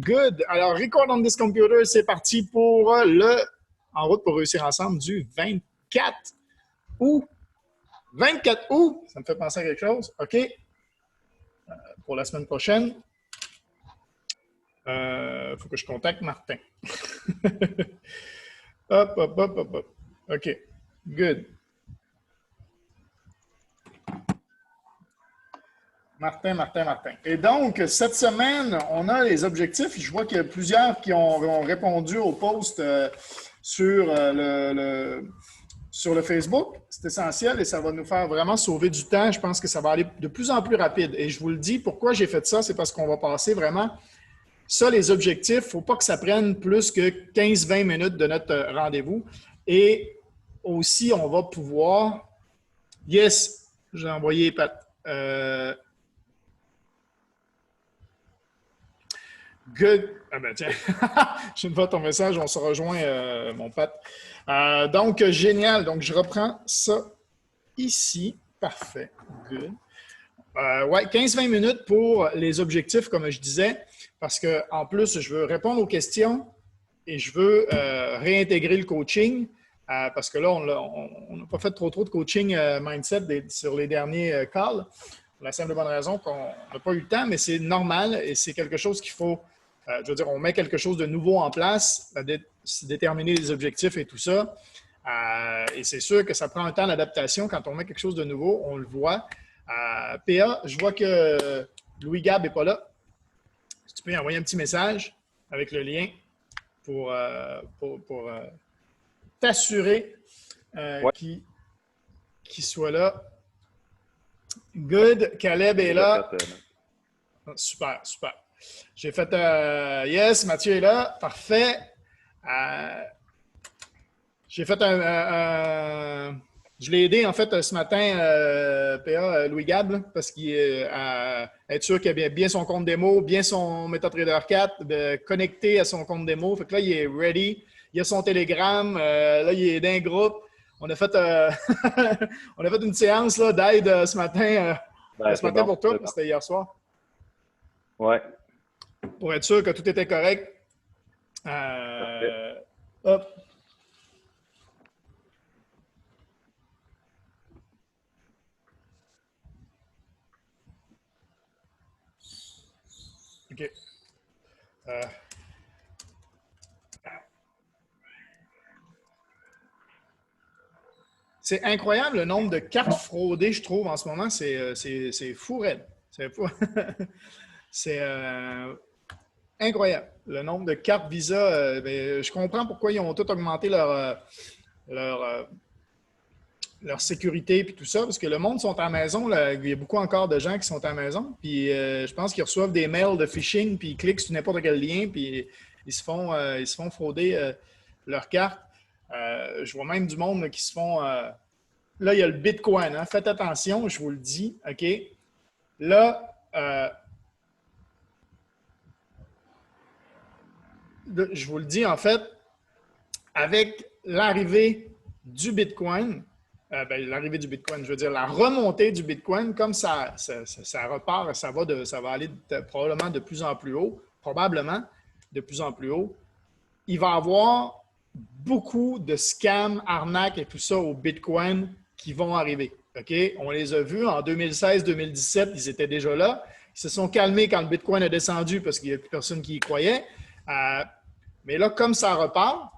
Good. Alors, Record on this computer, c'est parti pour En route pour réussir ensemble du 24 août. 24 août, ça me fait penser à quelque chose. OK. Pour la semaine prochaine, il faut que je contacte Martin. Hop, hop, hop, hop, hop. OK. Good. Martin. Et donc, cette semaine, on a les objectifs. Je vois qu'il y a plusieurs qui ont répondu au post sur le Facebook. C'est essentiel et ça va nous faire vraiment sauver du temps. Je pense que ça va aller de plus en plus rapide. Et je vous le dis, pourquoi j'ai fait ça? C'est parce qu'on va passer vraiment ça, les objectifs. Il ne faut pas que ça prenne plus que 15-20 minutes de notre rendez-vous. Et aussi, on va pouvoir... Yes, j'ai envoyé Pat. Good. Ah ben tiens, je ne vois ton message, on se rejoint, mon Pat. Donc, génial. Donc, je reprends ça ici. Parfait. Good. Ouais, 15-20 minutes pour les objectifs, comme je disais, parce qu'en plus, je veux répondre aux questions et je veux réintégrer le coaching, parce que là, on n'a pas fait trop de coaching mindset sur les derniers calls. Pour la simple bonne raison qu'on n'a pas eu le temps, mais c'est normal et c'est quelque chose qu'il faut... je veux dire, on met quelque chose de nouveau en place, déterminer les objectifs et tout ça. Et c'est sûr que ça prend un temps d'adaptation. Quand on met quelque chose de nouveau, on le voit. PA, je vois que Louis Gab n'est pas là. Si tu peux envoyer un petit message avec le lien pour t'assurer qu'il soit là. Good. Caleb est là. Super. J'ai fait yes, Mathieu est là. Parfait. J'ai fait je l'ai aidé en fait ce matin, PA, Louis Gab, là, parce qu'il être sûr qu'il a bien son compte démo, bien son MetaTrader 4, de connecter à son compte démo. Fait que là, il est ready. Il a son Telegram. Là, il est dans un groupe. On a fait, on a fait une séance d'aide ce matin. Ce matin pour toi, c'était hier soir. Ouais. Pour être sûr que tout était correct. Hop. OK. C'est incroyable le nombre de cartes fraudées, je trouve, en ce moment. C'est fou, raide. C'est fou. C'est incroyable. Le nombre de cartes Visa, je comprends pourquoi ils ont tout augmenté leur sécurité et tout ça, parce que le monde sont à la maison. Là, il y a beaucoup encore de gens qui sont à la maison. Puis je pense qu'ils reçoivent des mails de phishing, puis ils cliquent sur n'importe quel lien, puis ils se font frauder leurs cartes. Je vois même du monde qui se font... là, il y a le Bitcoin. Hein. Faites attention, je vous le dis. OK? Là, je vous le dis, en fait, avec l'arrivée du Bitcoin, l'arrivée du Bitcoin, je veux dire la remontée du Bitcoin, comme ça repart, ça va aller probablement de plus en plus haut, il va y avoir beaucoup de scams, arnaques et tout ça au Bitcoin qui vont arriver. OK? On les a vus en 2016-2017, ils étaient déjà là. Ils se sont calmés quand le Bitcoin a descendu parce qu'il n'y a plus personne qui y croyait. Mais là, comme ça repart,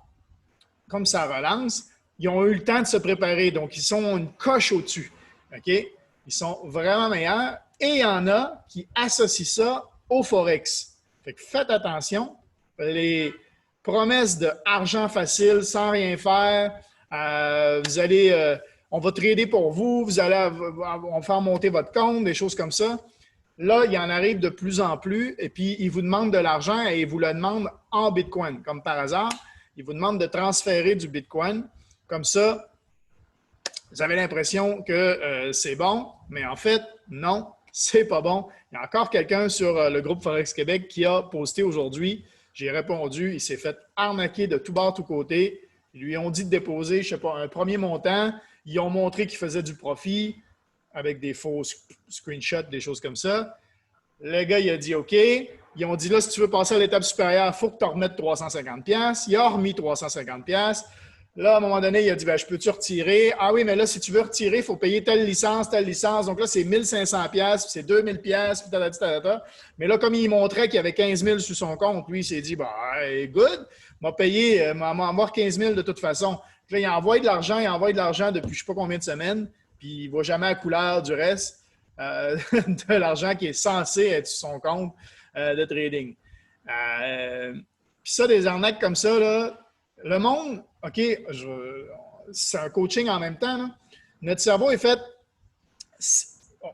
comme ça relance, ils ont eu le temps de se préparer. Donc, ils sont une coche au-dessus. OK? Ils sont vraiment meilleurs. Et il y en a qui associent ça au Forex. Fait que faites attention. Les promesses d'argent facile sans rien faire, vous allez... on va trader pour vous, on va faire monter votre compte, des choses comme ça. Là, il en arrive de plus en plus et puis ils vous demandent de l'argent et ils vous le demandent en Bitcoin, comme par hasard. Ils vous demandent de transférer du Bitcoin. Comme ça, vous avez l'impression que c'est bon, mais en fait, non, c'est pas bon. Il y a encore quelqu'un sur le groupe Forex Québec qui a posté aujourd'hui. J'ai répondu, il s'est fait arnaquer de tout bord, tout côté. Ils lui ont dit de déposer, je ne sais pas, un premier montant. Ils ont montré qu'il faisait du profit avec des faux screenshots, des choses comme ça. Le gars, il a dit OK. Ils ont dit là, si tu veux passer à l'étape supérieure, il faut que tu remettes 350$. Il a remis 350$. Là, à un moment donné, il a dit ben, je peux-tu retirer? Ah oui, mais là, si tu veux retirer, il faut payer telle licence, telle licence. Donc là, c'est 1500$, puis c'est 2000$, puis ta. Mais là, comme il montrait qu'il y avait 15 000 sur son compte, lui, il s'est dit ben, good, m'a payé, m'a avoir 15 000 de toute façon. Puis là, il envoie de l'argent depuis je ne sais pas combien de semaines, puis il ne va jamais à couleur du reste de l'argent qui est censé être sur son compte de trading. Puis ça, des arnaques comme ça, là, le monde, OK, c'est un coaching en même temps. Là. Notre cerveau est fait.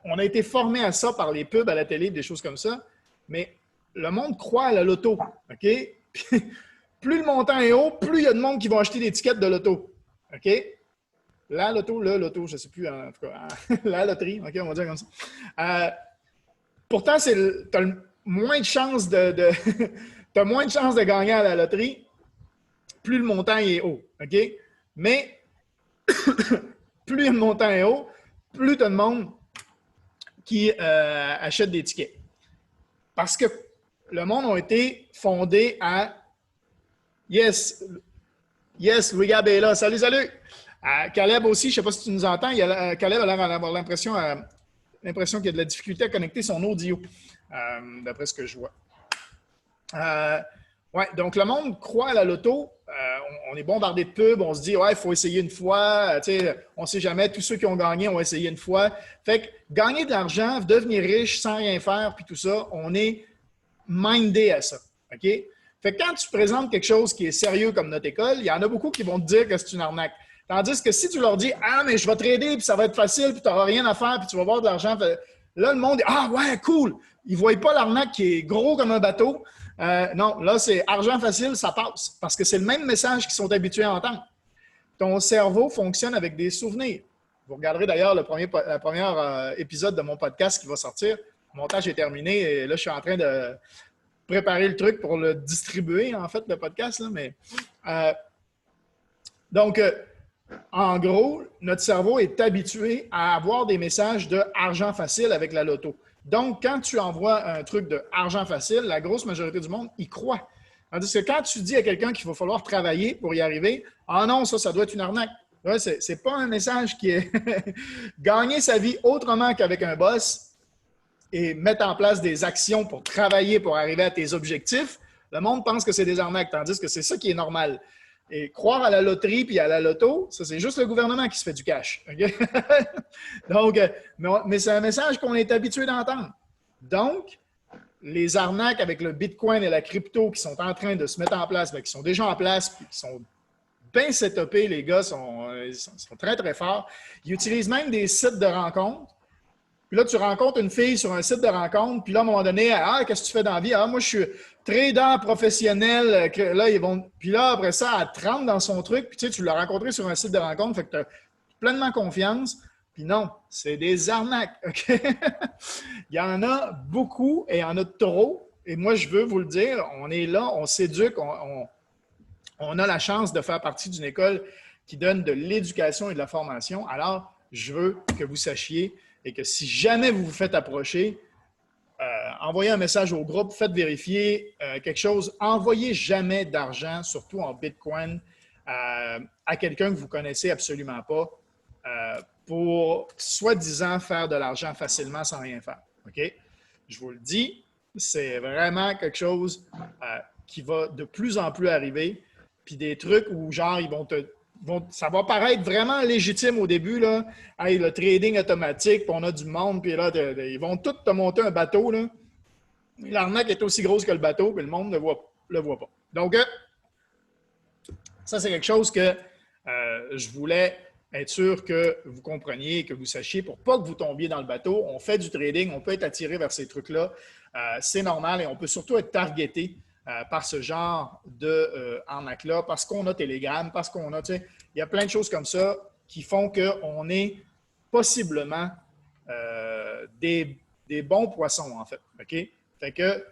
On a été formé à ça par les pubs à la télé, des choses comme ça, mais le monde croit à la loto. OK? Puis, plus le montant est haut, plus il y a de monde qui vont acheter des tickets de loto. OK? La loto, le loto, je ne sais plus, en tout cas, la loterie, OK, on va dire comme ça. Pourtant, tu as moins de chances t'as moins de chances de gagner à la loterie, plus le montant est haut. OK? Mais plus le montant est haut, plus tu as de monde qui achète des tickets. Parce que le monde a été fondé à Yes, Louis-Gab est là. Salut, salut! Caleb aussi, je ne sais pas si tu nous entends, Caleb a l'air d'avoir l'impression qu'il y a de la difficulté à connecter son audio, d'après ce que je vois. Ouais, donc le monde croit à la loto. On est bombardé de pubs, on se dit ouais, il faut essayer une fois. On ne sait jamais, tous ceux qui ont gagné ont essayé une fois. Fait que gagner de l'argent, devenir riche sans rien faire, puis tout ça, on est mindé à ça. OK? Fait que quand tu présentes quelque chose qui est sérieux comme notre école, il y en a beaucoup qui vont te dire que c'est une arnaque. Tandis que si tu leur dis ah, mais je vais trader, puis ça va être facile, puis tu n'auras rien à faire, puis tu vas avoir de l'argent, là, le monde dit ah, ouais, cool. Ils ne voient pas l'arnaque qui est gros comme un bateau. Non, là, c'est argent facile, ça passe. Parce que c'est le même message qu'ils sont habitués à entendre. Ton cerveau fonctionne avec des souvenirs. Vous regarderez d'ailleurs le premier épisode de mon podcast qui va sortir. Le montage est terminé et là, je suis en train de préparer le truc pour le distribuer, en fait, le podcast. Là, mais, donc, en gros, notre cerveau est habitué à avoir des messages de argent facile avec la loto. Donc, quand tu envoies un truc de argent facile, la grosse majorité du monde y croit. Tandis que quand tu dis à quelqu'un qu'il va falloir travailler pour y arriver, ah non, ça doit être une arnaque. Ce n'est pas un message qui est gagner sa vie autrement qu'avec un boss et mettre en place des actions pour travailler pour arriver à tes objectifs. Le monde pense que c'est des arnaques, tandis que c'est ça qui est normal. Et croire à la loterie puis à la loto, ça, c'est juste le gouvernement qui se fait du cash. Okay? Donc, mais c'est un message qu'on est habitué d'entendre. Donc, les arnaques avec le Bitcoin et la crypto qui sont en train de se mettre en place, qui sont déjà en place, puis qui sont bien setupés, les gars sont très, très forts. Ils utilisent même des sites de rencontres. Puis là, tu rencontres une fille sur un site de rencontre, puis là, à un moment donné, ah, qu'est-ce que tu fais dans la vie? Ah, moi, je suis trader professionnel. Là, puis là, après ça, elle te rentre dans son truc, puis tu l'as rencontré sur un site de rencontre, fait que tu as pleinement confiance. Puis non, c'est des arnaques, OK? Il y en a beaucoup et il y en a trop. Et moi, je veux vous le dire, on est là, on s'éduque, on a la chance de faire partie d'une école qui donne de l'éducation et de la formation. Alors, je veux que vous sachiez et que si jamais vous vous faites approcher, envoyez un message au groupe, faites vérifier quelque chose. Envoyez jamais d'argent, surtout en Bitcoin, à quelqu'un que vous ne connaissez absolument pas pour soi-disant faire de l'argent facilement sans rien faire. OK? Je vous le dis, c'est vraiment quelque chose qui va de plus en plus arriver. Puis des trucs où, genre, ça va paraître vraiment légitime au début, là. Hey, le trading automatique, puis on a du monde, puis là, ils vont tous te monter un bateau, là. L'arnaque est aussi grosse que le bateau, puis le monde ne le voit pas. Donc, ça, c'est quelque chose que je voulais être sûr que vous compreniez et que vous sachiez pour pas que vous tombiez dans le bateau. On fait du trading, on peut être attiré vers ces trucs-là. C'est normal et on peut surtout être targeté par ce genre d'arnaque-là, parce qu'on a Telegram, parce qu'on a, tu sais, il y a plein de choses comme ça qui font qu'on est possiblement des bons poissons, en fait. OK? Fait que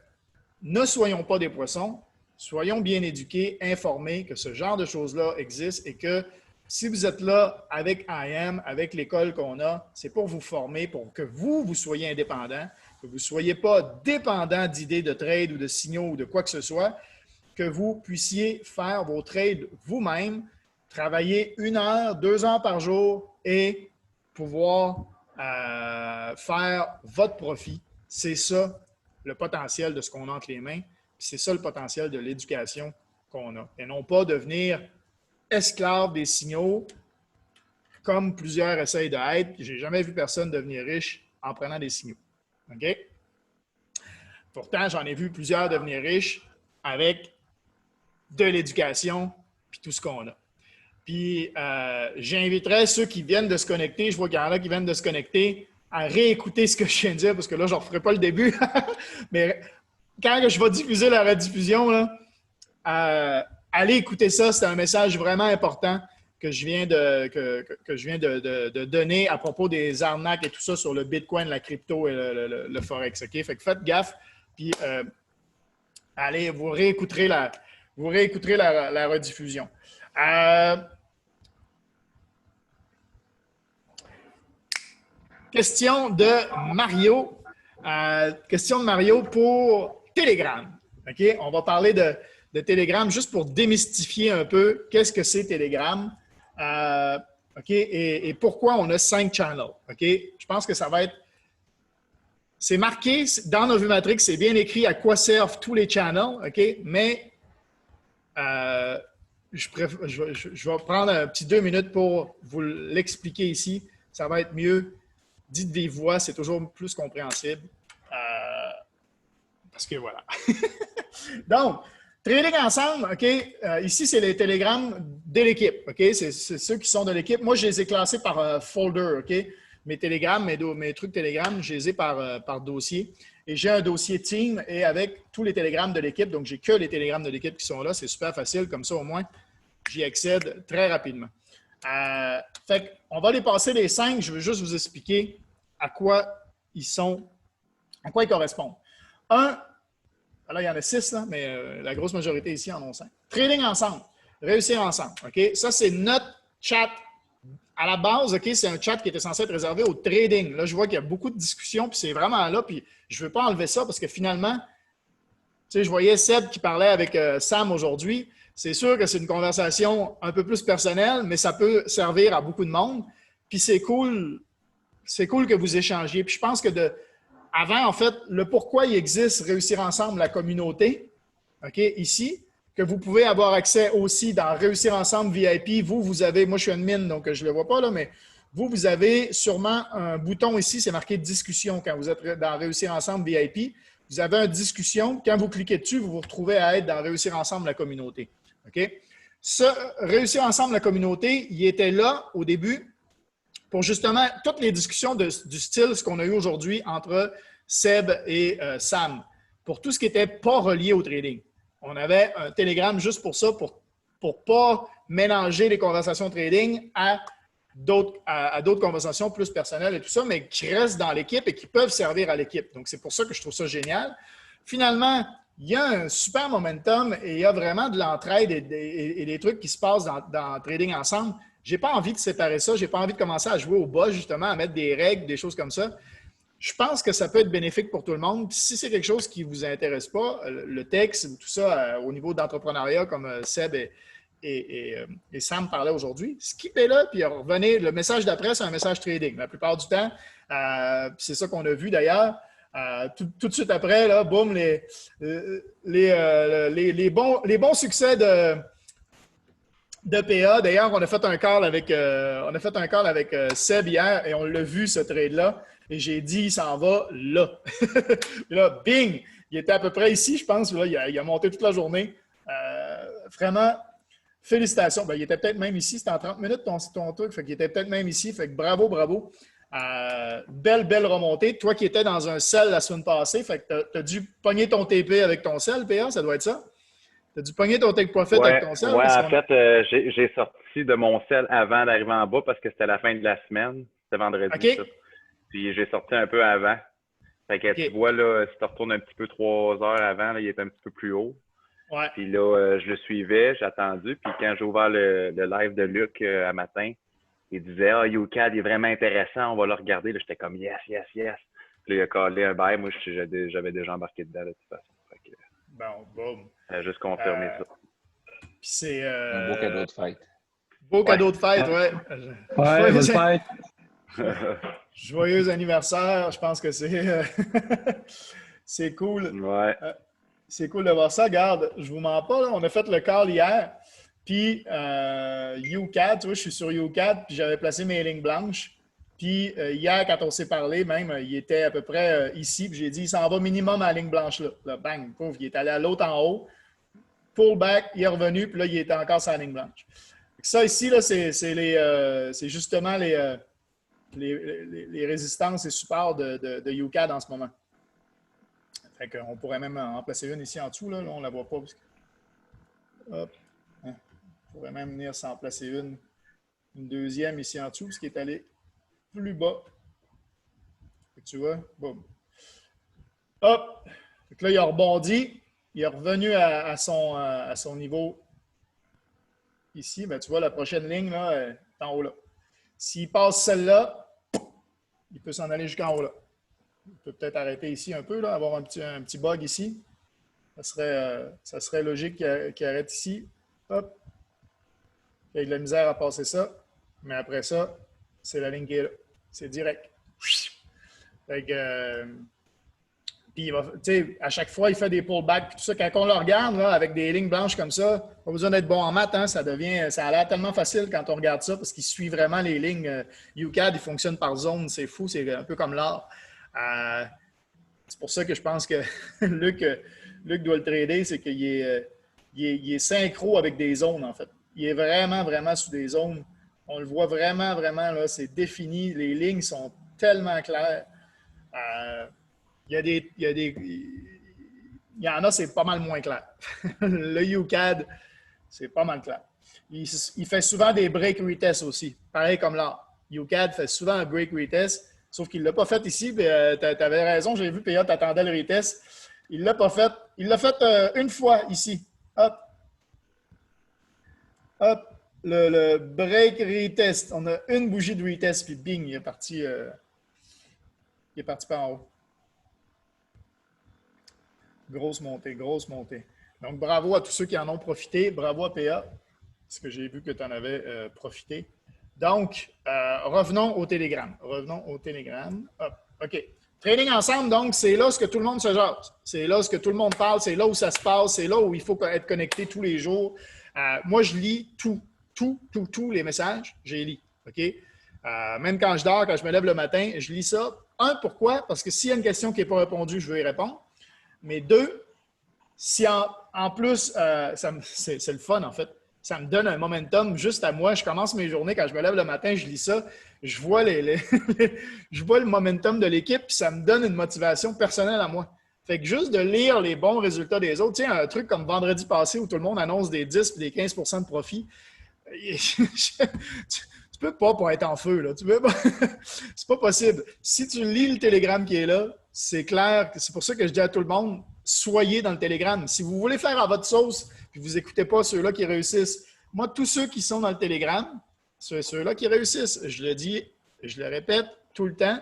ne soyons pas des poissons, soyons bien éduqués, informés que ce genre de choses-là existe et que si vous êtes là avec IAM, avec l'école qu'on a, c'est pour vous former, pour que vous soyez indépendant, que vous ne soyez pas dépendant d'idées de trade ou de signaux ou de quoi que ce soit, que vous puissiez faire vos trades vous-même, travailler 1 heure, 2 heures par jour et pouvoir faire votre profit. C'est ça le potentiel de ce qu'on a entre les mains. C'est ça le potentiel de l'éducation qu'on a. Et non pas devenir esclave des signaux comme plusieurs essayent d'être. Je n'ai jamais vu personne devenir riche en prenant des signaux. OK? Pourtant, j'en ai vu plusieurs devenir riches avec de l'éducation puis tout ce qu'on a. Puis, j'inviterais ceux qui viennent de se connecter, je vois qu'il y en a qui viennent de se connecter, à réécouter ce que je viens de dire, parce que là, je ne referai pas le début. Mais quand je vais diffuser la rediffusion, là, allez écouter ça. C'est un message vraiment important que je viens de donner à propos des arnaques et tout ça sur le Bitcoin, la crypto et le Forex. OK? Fait que faites gaffe. Puis, allez, vous réécouterez la rediffusion. Question de Mario. Question de Mario pour Telegram. OK? On va parler de Telegram juste pour démystifier un peu qu'est-ce que c'est Telegram. OK? Et pourquoi on a 5 channels. OK? Je pense que ça va être. C'est marqué dans nos vues matrix, c'est bien écrit à quoi servent tous les channels. OK? Mais je vais prendre un petit 2 minutes pour vous l'expliquer ici. Ça va être mieux. Dites des voix, c'est toujours plus compréhensible. Parce que voilà. Donc, trading ensemble, OK? Ici, c'est les télégrammes de l'équipe, OK? C'est ceux qui sont de l'équipe. Moi, je les ai classés par folder, OK? Mes télégrammes, mes trucs télégrammes, je les ai par dossier. Et j'ai un dossier team et avec tous les télégrammes de l'équipe. Donc, j'ai que les télégrammes de l'équipe qui sont là. C'est super facile. Comme ça, au moins, j'y accède très rapidement. Fait on va les passer les 5. Je veux juste vous expliquer à quoi ils correspondent. Là, il y en a 6, là, mais la grosse majorité ici en ont 5. Trading ensemble, réussir ensemble. OK? Ça, c'est notre chat. À la base, OK, c'est un chat qui était censé être réservé au trading. Là, je vois qu'il y a beaucoup de discussions, puis c'est vraiment là, puis je ne veux pas enlever ça parce que finalement, tu sais, je voyais Seb qui parlait avec Sam aujourd'hui. C'est sûr que c'est une conversation un peu plus personnelle, mais ça peut servir à beaucoup de monde. Puis c'est cool que vous échangiez. Puis je pense que avant, en fait, le pourquoi il existe Réussir Ensemble, la communauté, OK, ici, que vous pouvez avoir accès aussi dans Réussir Ensemble VIP. Vous avez, moi je suis admin, donc je ne le vois pas là, mais vous avez sûrement un bouton ici, c'est marqué discussion quand vous êtes dans Réussir Ensemble VIP. Vous avez une discussion. Quand vous cliquez dessus, vous vous retrouvez à être dans Réussir Ensemble, la communauté. OK? Réussir Ensemble, la communauté, il était là au début pour justement toutes les discussions du style, ce qu'on a eu aujourd'hui entre Seb et Sam, pour tout ce qui n'était pas relié au trading. On avait un Telegram juste pour ça, pour ne pas mélanger les conversations trading à d'autres conversations plus personnelles et tout ça, mais qui restent dans l'équipe et qui peuvent servir à l'équipe. Donc, c'est pour ça que je trouve ça génial. Finalement, il y a un super momentum et il y a vraiment de l'entraide et des trucs qui se passent dans Trading Ensemble. Je n'ai pas envie de séparer ça. Je n'ai pas envie de commencer à jouer au bas, justement, à mettre des règles, des choses comme ça. Je pense que ça peut être bénéfique pour tout le monde. Puis si c'est quelque chose qui ne vous intéresse pas, le texte, tout ça, au niveau d'entrepreneuriat, comme Seb et Sam parlaient aujourd'hui, skippez-le, puis revenez. Le message d'après, c'est un message trading. La plupart du temps, c'est ça qu'on a vu d'ailleurs. Tout de suite après, là, boum, les bons succès de PA. D'ailleurs, on a fait un call avec Seb hier et on l'a vu, ce trade-là. Et j'ai dit, il s'en va là. Et là, bing! Il était à peu près ici, je pense. Là, il a monté toute la journée. Vraiment, félicitations. Ben, il était peut-être même ici. C'était en 30 minutes ton truc. Fait qu'il était peut-être même ici. Fait que bravo, bravo. Belle remontée. Toi qui étais dans un sel la semaine passée, fait que tu as dû pogner ton TP avec ton sel, PA, ça doit être ça? Tu as dû pogner ton take profit avec ton sel? Ouais, en fait, j'ai sorti de mon sel avant d'arriver en bas parce que c'était la fin de la semaine. C'était vendredi. OK. Ça. Puis j'ai sorti un peu avant. Fait que tu vois, là, si tu retournes un petit peu 3 heures avant, là, il est un petit peu plus haut. Ouais. Puis là, je le suivais, j'ai attendu. Puis quand j'ai ouvert le live de Luc à matin, il disait « Ah, UCAD, il est vraiment intéressant, on va le regarder. » Là, j'étais comme « Yes. » Puis Puis il a collé un bail. Moi, j'avais déjà embarqué dedans, de toute façon. Fait que, Bon. juste confirmer ça. Puis c'est... Un beau cadeau de fête. Beau cadeau de fête, ouais. Ouais, bonne fête. Joyeux anniversaire. Je pense que c'est c'est cool. Ouais. C'est cool de voir ça. Regarde, je vous mens pas, là, on a fait le call hier. Puis UCAD, tu vois, je suis sur UCAD, puis j'avais placé mes lignes blanches. Puis hier, quand on s'est parlé, même, il était à peu près ici. Puis j'ai dit, il s'en va minimum à la ligne blanche là. Là, bang, pouf, il est allé à l'autre en haut. Pull back, il est revenu, puis là, il était encore sur la ligne blanche. Ça ici, là, c'est justement les résistances et supports de UCAD en ce moment. Fait qu'on pourrait même en placer une ici en dessous. Là, on ne la voit pas. Parce que... Hop. On pourrait même venir s'en placer une deuxième ici en dessous, parce qu'il est allé plus bas. Fait que tu vois, boum. Hop! Fait que là, il a rebondi. Il est revenu à son niveau ici. Ben, tu vois, la prochaine ligne là, est en haut là. S'il passe celle-là, il peut s'en aller jusqu'en haut là. Il peut peut-être arrêter ici un peu, là, avoir un petit bug ici. Ça serait logique qu'il arrête ici. Hop. Il y a de la misère à passer ça. Mais après ça, c'est la ligne qui est là. C'est direct. Fait que, puis, à chaque fois, il fait des pullbacks. Tout ça, quand on le regarde là, avec des lignes blanches comme ça, pas besoin d'être bon en maths. Hein, ça a l'air tellement facile quand on regarde ça parce qu'il suit vraiment les lignes. UCAD, il fonctionne par zone. C'est fou. C'est un peu comme l'art. C'est pour ça que je pense que Luc doit le trader. C'est qu'il est synchro avec des zones, en fait. Il est vraiment, vraiment sous des zones. On le voit vraiment, vraiment. Là, c'est défini. Les lignes sont tellement claires. Il y en a, c'est pas mal moins clair. Le UCAD, c'est pas mal clair. Il fait souvent des break retests aussi, pareil comme là. UCAD fait souvent un break retest, sauf qu'il ne l'a pas fait ici. Tu avais raison, j'ai vu, PA, tu attendais le retest. Il ne l'a pas fait. Il l'a fait une fois ici. Hop. Hop. Le break retest. On a une bougie de retest, puis bing, il est parti par en haut. Grosse montée, grosse montée. Donc, bravo à tous ceux qui en ont profité. Bravo à PA, parce que j'ai vu que tu en avais profité. Donc, revenons au Telegram. Hop, OK. Trading ensemble, donc, c'est là ce que tout le monde se jase. C'est là ce que tout le monde parle. C'est là où ça se passe. C'est là où il faut être connecté tous les jours. Moi, je lis tous les messages. Je les lis. OK? Même quand je dors, quand je me lève le matin, je lis ça. Un, pourquoi? Parce que s'il y a une question qui n'est pas répondue, je veux y répondre. Mais deux, si en plus, c'est le fun en fait, ça me donne un momentum juste à moi. Je commence mes journées, quand je me lève le matin, je lis ça, je vois, je vois le momentum de l'équipe, puis ça me donne une motivation personnelle à moi. Fait que juste de lire les bons résultats des autres, tu sais, un truc comme vendredi passé où tout le monde annonce des 10 et des 15 % de profit, tu peux pas être en feu, là. C'est pas possible. Si tu lis le Telegram qui est là, c'est clair. C'est pour ça que je dis à tout le monde, soyez dans le Telegram. Si vous voulez faire à votre sauce, puis vous n'écoutez pas ceux-là qui réussissent. Moi, tous ceux qui sont dans le Telegram, ceux-là qui réussissent. Je le dis, je le répète tout le temps,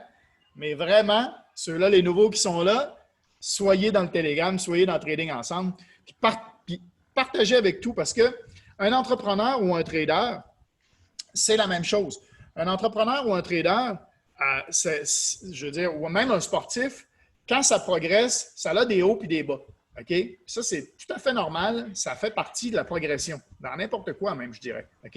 mais vraiment, ceux-là, les nouveaux qui sont là, soyez dans le Telegram, soyez dans Trading Ensemble, puis partagez avec tout, parce qu'un entrepreneur ou un trader, c'est la même chose. Un entrepreneur ou un trader, je veux dire, ou même un sportif, quand ça progresse, ça a des hauts et des bas. OK? Ça, c'est tout à fait normal. Ça fait partie de la progression. Dans n'importe quoi, même, je dirais. OK?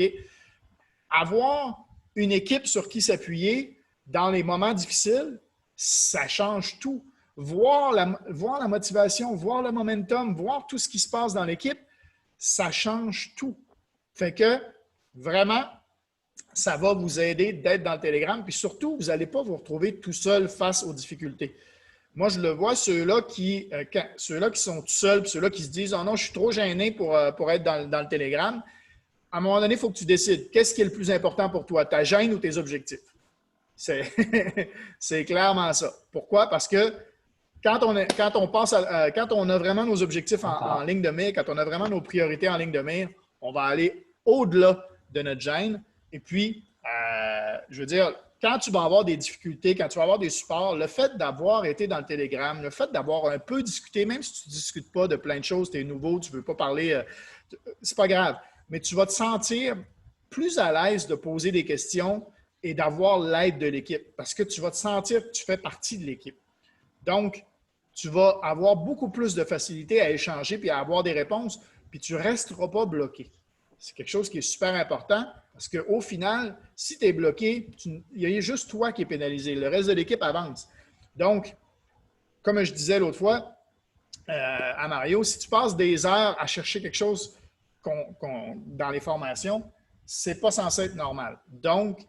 Avoir une équipe sur qui s'appuyer dans les moments difficiles, ça change tout. Voir la motivation, voir le momentum, voir tout ce qui se passe dans l'équipe, ça change tout. Fait que, vraiment, ça va vous aider d'être dans le Telegram. Puis surtout, vous n'allez pas vous retrouver tout seul face aux difficultés. Moi, je le vois, ceux-là qui sont tout seuls, puis ceux-là qui se disent « Oh non, je suis trop gêné pour être dans le Telegram », à un moment donné, il faut que tu décides. Qu'est-ce qui est le plus important pour toi, ta gêne ou tes objectifs? C'est clairement ça. Pourquoi? Parce que quand on a vraiment nos objectifs en ligne de mire, quand on a vraiment nos priorités en ligne de mire, on va aller au-delà de notre gêne. Et puis, je veux dire, quand tu vas avoir des difficultés, quand tu vas avoir des supports, le fait d'avoir été dans le Telegram, le fait d'avoir un peu discuté, même si tu ne discutes pas de plein de choses, tu es nouveau, tu ne veux pas parler, c'est pas grave, mais tu vas te sentir plus à l'aise de poser des questions et d'avoir l'aide de l'équipe parce que tu vas te sentir que tu fais partie de l'équipe. Donc, tu vas avoir beaucoup plus de facilité à échanger puis à avoir des réponses, puis tu ne resteras pas bloqué. C'est quelque chose qui est super important parce qu'au final, si tu es bloqué, il y a juste toi qui es pénalisé. Le reste de l'équipe avance. Donc, comme je disais l'autre fois à Mario, si tu passes des heures à chercher quelque chose dans les formations, ce n'est pas censé être normal. Donc,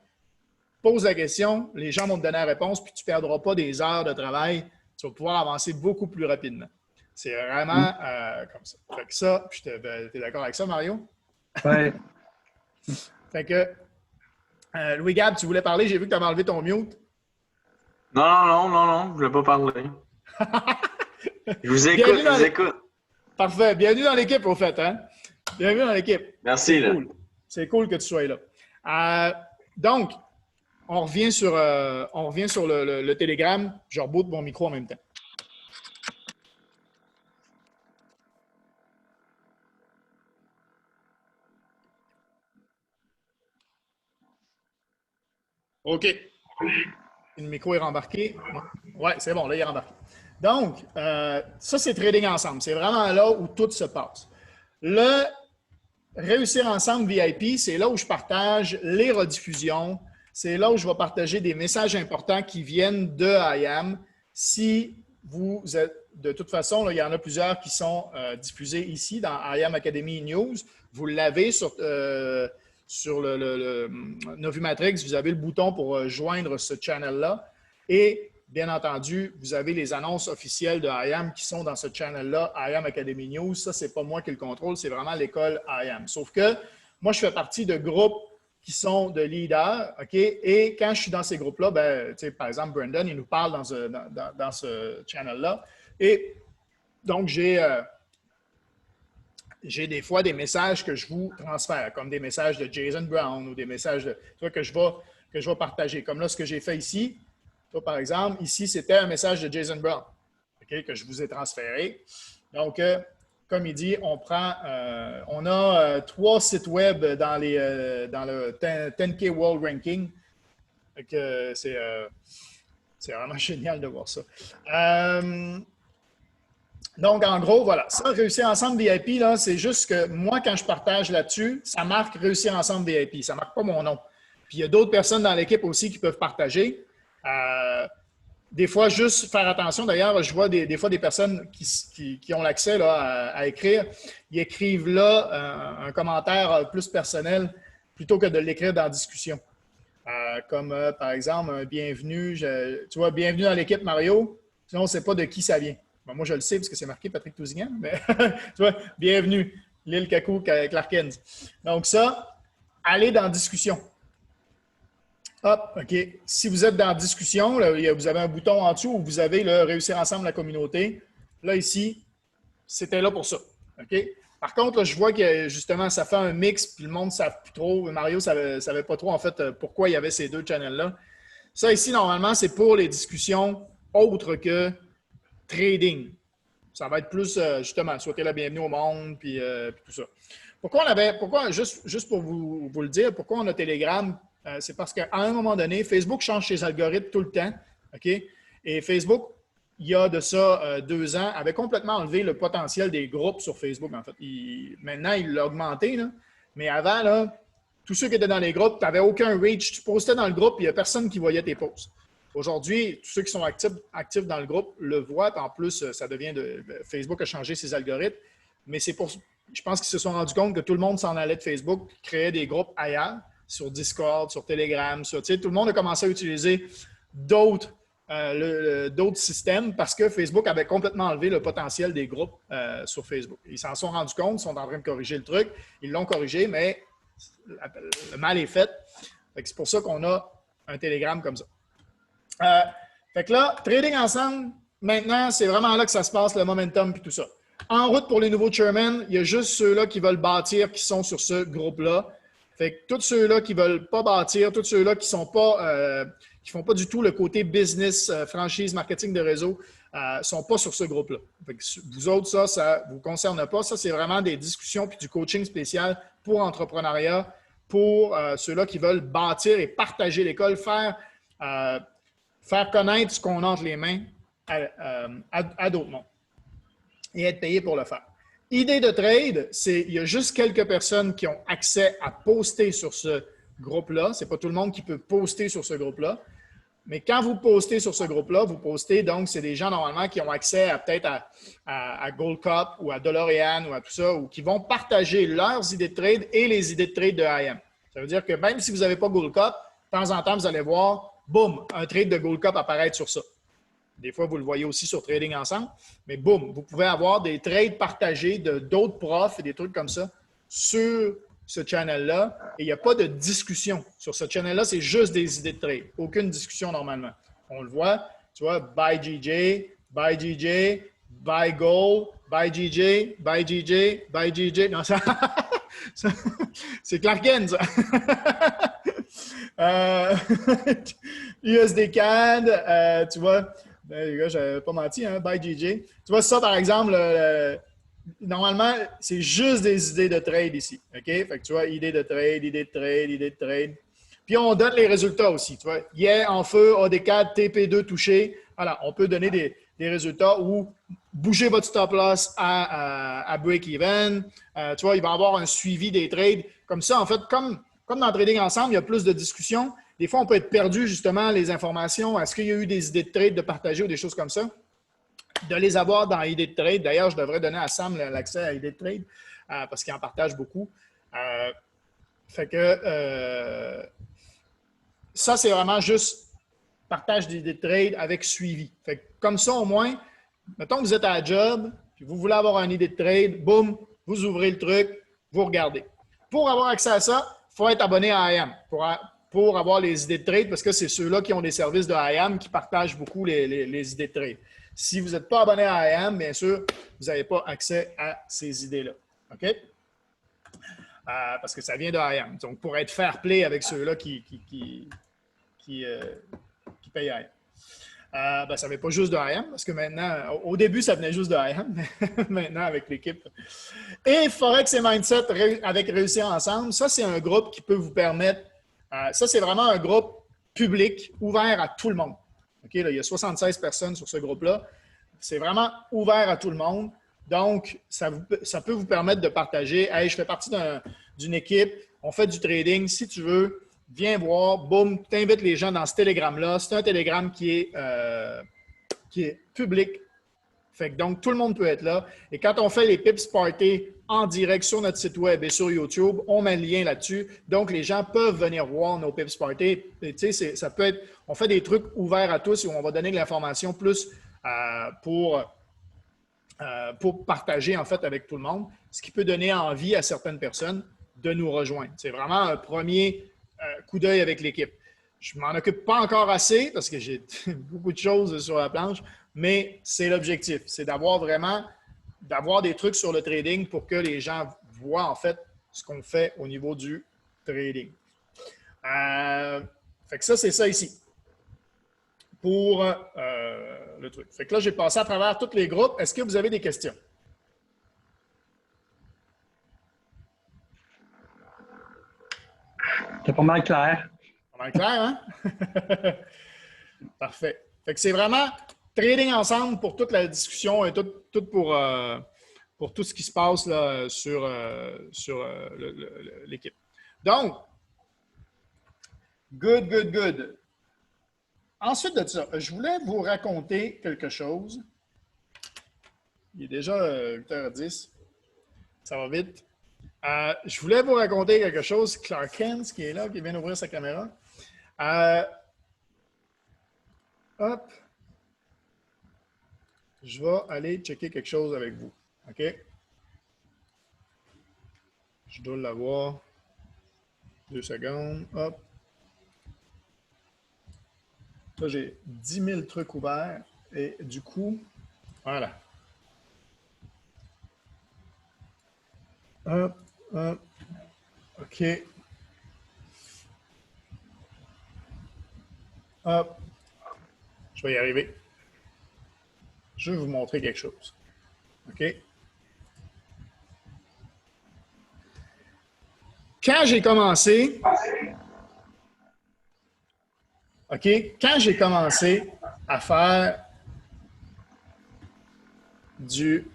pose la question, les gens vont te donner la réponse, puis tu ne perdras pas des heures de travail. Tu vas pouvoir avancer beaucoup plus rapidement. C'est vraiment comme ça. Fait que ça, tu es d'accord avec ça, Mario? Oui. Fait que, Louis-Gab, tu voulais parler? J'ai vu que tu avais enlevé ton mute. Non, je voulais pas parler. Je vous écoute. Parfait. Bienvenue dans l'équipe, au fait. Hein? Bienvenue dans l'équipe. Merci. Cool. C'est cool que tu sois là. Donc, on revient sur le Telegram. Je reboot mon micro en même temps. OK. Le micro est rembarqué. Oui, c'est bon, là, il est rembarqué. Donc, ça, c'est Trading Ensemble. C'est vraiment là où tout se passe. Le Réussir Ensemble VIP, c'est là où je partage les rediffusions. C'est là où je vais partager des messages importants qui viennent de IAM. Si vous êtes, de toute façon, là, il y en a plusieurs qui sont diffusés ici dans IAM Academy News. Vous l'avez sur Novumatrix, vous avez le bouton pour joindre ce channel-là. Et bien entendu, vous avez les annonces officielles de IAM qui sont dans ce channel-là, IAM Academy News. Ça, ce n'est pas moi qui le contrôle, c'est vraiment l'école IAM. Sauf que moi, je fais partie de groupes qui sont de leaders, OK? Et quand je suis dans ces groupes-là, ben, par exemple, Brandon, il nous parle dans ce channel-là. Et donc, j'ai des fois des messages que je vous transfère, comme des messages de Jason Brown ou des messages que je vais partager. Comme là, ce que j'ai fait ici, toi, par exemple, ici, c'était un message de Jason Brown, okay, que je vous ai transféré. Donc, comme il dit, on a 3 sites web dans le 10K World Ranking. C'est vraiment génial de voir ça. Donc, en gros, voilà. Ça, Réussir Ensemble VIP, là, c'est juste que moi, quand je partage là-dessus, ça marque Réussir Ensemble VIP. Ça ne marque pas mon nom. Puis, il y a d'autres personnes dans l'équipe aussi qui peuvent partager. Des fois, juste faire attention. D'ailleurs, je vois des fois des personnes qui ont l'accès à écrire. Ils écrivent là un commentaire plus personnel plutôt que de l'écrire dans la discussion. Comme, par exemple, un bienvenue. Tu vois, bienvenue dans l'équipe, Mario. Sinon, on ne sait pas de qui ça vient. Bon, moi, je le sais parce que c'est marqué Patrick Tousignan, mais tu vois, bienvenue, Lil Kakou Clarkens. Donc ça, allez dans discussion. Hop, OK. Si vous êtes dans discussion, là, vous avez un bouton en dessous où vous avez le Réussir Ensemble la communauté. Là, ici, c'était là pour ça. OK? Par contre, là, je vois que justement, ça fait un mix, puis le monde ne savent plus trop. Mario ne savait pas trop, en fait, pourquoi il y avait ces deux channels-là. Ça, ici, normalement, c'est pour les discussions autres que trading. Ça va être plus, justement, souhaiter la bienvenue au monde, puis tout ça. Pourquoi juste pour vous le dire, pourquoi on a Telegram? C'est parce qu'à un moment donné, Facebook change ses algorithmes tout le temps. OK? Et Facebook, il y a de ça 2 ans, avait complètement enlevé le potentiel des groupes sur Facebook. En fait, maintenant, il l'a augmenté. Là. Mais avant, là, tous ceux qui étaient dans les groupes, tu n'avais aucun reach. Tu postais dans le groupe, il n'y a personne qui voyait tes posts. Aujourd'hui, tous ceux qui sont actifs dans le groupe le voient. En plus, ça devient Facebook a changé ses algorithmes. Mais je pense qu'ils se sont rendus compte que tout le monde s'en allait de Facebook, créait des groupes ailleurs, sur Discord, sur Telegram. Tout le monde a commencé à utiliser d'autres systèmes parce que Facebook avait complètement enlevé le potentiel des groupes sur Facebook. Ils s'en sont rendus compte, ils sont en train de corriger le truc. Ils l'ont corrigé, mais le mal est fait. C'est pour ça qu'on a un Telegram comme ça. Fait que là, Trading Ensemble, maintenant, c'est vraiment là que ça se passe, le momentum et tout ça. En route pour les nouveaux chairmen, il y a juste ceux-là qui veulent bâtir, qui sont sur ce groupe-là. Fait que tous ceux-là qui ne veulent pas bâtir, tous ceux-là qui sont pas, qui font pas du tout le côté business, franchise, marketing de réseau, ne sont pas sur ce groupe-là. Vous autres, ça ne vous concerne pas. Ça, c'est vraiment des discussions puis du coaching spécial pour entrepreneuriat, pour ceux-là qui veulent bâtir et partager l'école, faire connaître ce qu'on a entre les mains à d'autres mondes et être payé pour le faire. Idée de trade, il y a juste quelques personnes qui ont accès à poster sur ce groupe-là. Ce n'est pas tout le monde qui peut poster sur ce groupe-là. Mais quand vous postez sur ce groupe-là, vous postez, donc, c'est des gens normalement qui ont accès à peut-être à Gold Cup ou à DeLorean ou à tout ça, ou qui vont partager leurs idées de trade et les idées de trade de IM. Ça veut dire que même si vous n'avez pas Gold Cup, de temps en temps, vous allez voir, boum, un trade de Gold Cup apparaître sur ça. Des fois, vous le voyez aussi sur Trading Ensemble, mais boum, vous pouvez avoir des trades partagés d'autres profs et des trucs comme ça sur ce channel-là. Et il n'y a pas de discussion. Sur ce channel-là, c'est juste des idées de trade. Aucune discussion normalement. On le voit, tu vois, buy GJ, buy GJ, buy gold, buy GJ, buy GJ, buy GJ. Non, ça, c'est Clark Kent, ça. USD CAD, tu vois. Les gars, je n'avais pas menti, hein? Buy GJ. Tu vois, ça, par exemple, normalement, c'est juste des idées de trade ici. OK? Fait que tu vois, idée de trade, idée de trade, idée de trade. Puis on donne les résultats aussi. Tu vois, hier en feu, AD4, TP2 touché. Voilà, on peut donner des résultats où bougez votre stop loss à break-even. Tu vois, il va y avoir un suivi des trades. Comme ça, en fait, comme dans Trading Ensemble, il y a plus de discussions. Des fois, on peut être perdu, justement, les informations. Est-ce qu'il y a eu des idées de trade de partager ou des choses comme ça? De les avoir dans idées de trade. D'ailleurs, je devrais donner à Sam l'accès à idées de trade parce qu'il en partage beaucoup. Fait que ça, c'est vraiment juste partage d'idées de trade avec suivi. Fait que comme ça, au moins, mettons que vous êtes à la job, puis vous voulez avoir une idée de trade, boum, vous ouvrez le truc, vous regardez. Pour avoir accès à ça, il faut être abonné à IAM pour avoir les idées de trade parce que c'est ceux-là qui ont des services de IAM qui partagent beaucoup les idées de trade. Si vous n'êtes pas abonné à IAM, bien sûr, vous n'avez pas accès à ces idées-là. OK? Parce que ça vient de IAM. Donc, pour être fair play avec ceux-là qui payent IAM. Ben, ça ne vient pas juste de IAM, parce que maintenant, au début, ça venait juste de IAM, mais maintenant, avec l'équipe. Et Forex et Mindset avec Réussir Ensemble, ça, c'est un groupe qui peut vous permettre. Ça, c'est vraiment un groupe public, ouvert à tout le monde. OK, là, il y a 76 personnes sur ce groupe-là. C'est vraiment ouvert à tout le monde. Donc, ça peut vous permettre de partager. Hey, je fais partie d'une équipe, on fait du trading. Si tu veux, viens voir, boum, tu invites les gens dans ce Telegram-là. C'est un Telegram qui est public. Fait que donc, tout le monde peut être là. Et quand on fait les Pips Party en direct sur notre site web et sur YouTube, on met le lien là-dessus. Donc, les gens peuvent venir voir nos Pips Party. Tu sais, ça peut être, on fait des trucs ouverts à tous où on va donner de l'information plus pour partager en fait avec tout le monde, ce qui peut donner envie à certaines personnes de nous rejoindre. C'est vraiment un premier coup d'œil avec l'équipe. Je ne m'en occupe pas encore assez parce que j'ai beaucoup de choses sur la planche, mais c'est l'objectif. C'est d'avoir des trucs sur le trading pour que les gens voient en fait ce qu'on fait au niveau du trading. Fait que ça, c'est ça ici pour le truc. Fait que là, j'ai passé à travers tous les groupes. Est-ce que vous avez des questions? C'est pas mal clair. Pas mal clair, hein? Parfait. Fait que c'est vraiment trading ensemble pour toute la discussion et tout pour tout ce qui se passe là, sur l'équipe. Donc, good. Ensuite de ça, je voulais vous raconter quelque chose. Il est déjà 8h10. Ça va vite. Je voulais vous raconter quelque chose. Clark Kent, qui est là, qui vient d'ouvrir sa caméra. Hop. Je vais aller checker quelque chose avec vous. OK? Je dois l'avoir. 2 secondes. Hop. Là, j'ai 10 000 trucs ouverts. Et du coup, voilà. Hop. OK. Hop. Je vais y arriver. Je vais vous montrer quelque chose. OK? Quand j'ai commencé, OK, quand j'ai commencé à faire du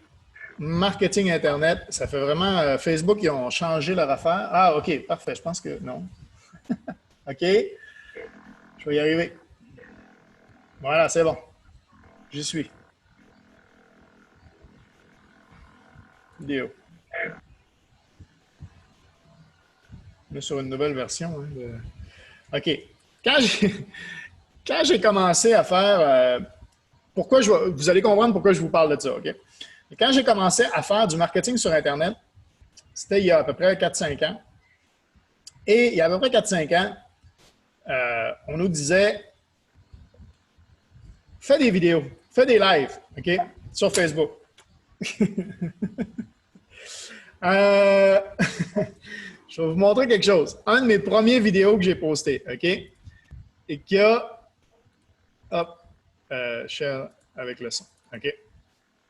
marketing Internet, ça fait vraiment Facebook, ils ont changé leur affaire. Ah, OK, parfait. Je pense que non. OK, je vais y arriver. Voilà, c'est bon. J'y suis. Vidéo. On est sur une nouvelle version. Hein, OK. Quand j'ai commencé à faire... vous allez comprendre pourquoi je vous parle de ça, OK? Et quand j'ai commencé à faire du marketing sur Internet, c'était il y a à peu près 4-5 ans. Et il y a à peu près 4-5 ans, on nous disait « Fais des vidéos, fais des lives, OK? Sur Facebook. » Je vais vous montrer quelque chose. Un de mes premiers vidéos que j'ai posté, OK? Et qui a... Hop, share avec le son, OK?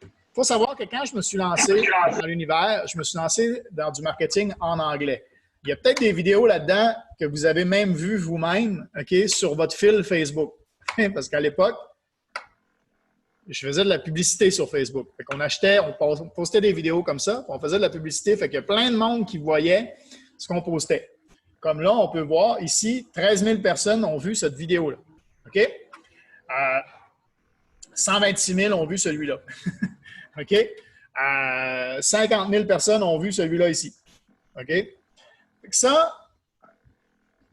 Il faut savoir que quand je me suis lancé dans l'univers, je me suis lancé dans du marketing en anglais. Il y a peut-être des vidéos là-dedans que vous avez même vues vous-même, OK, sur votre fil Facebook. Parce qu'à l'époque, je faisais de la publicité sur Facebook. Fait qu'on achetait, on postait des vidéos comme ça, on faisait de la publicité. Fait qu'il y a plein de monde qui voyait ce qu'on postait. Comme là, on peut voir ici, 13 000 personnes ont vu cette vidéo-là. OK? 126 000 ont vu celui-là. OK? 50 000 personnes ont vu celui-là ici. OK? Fait que ça,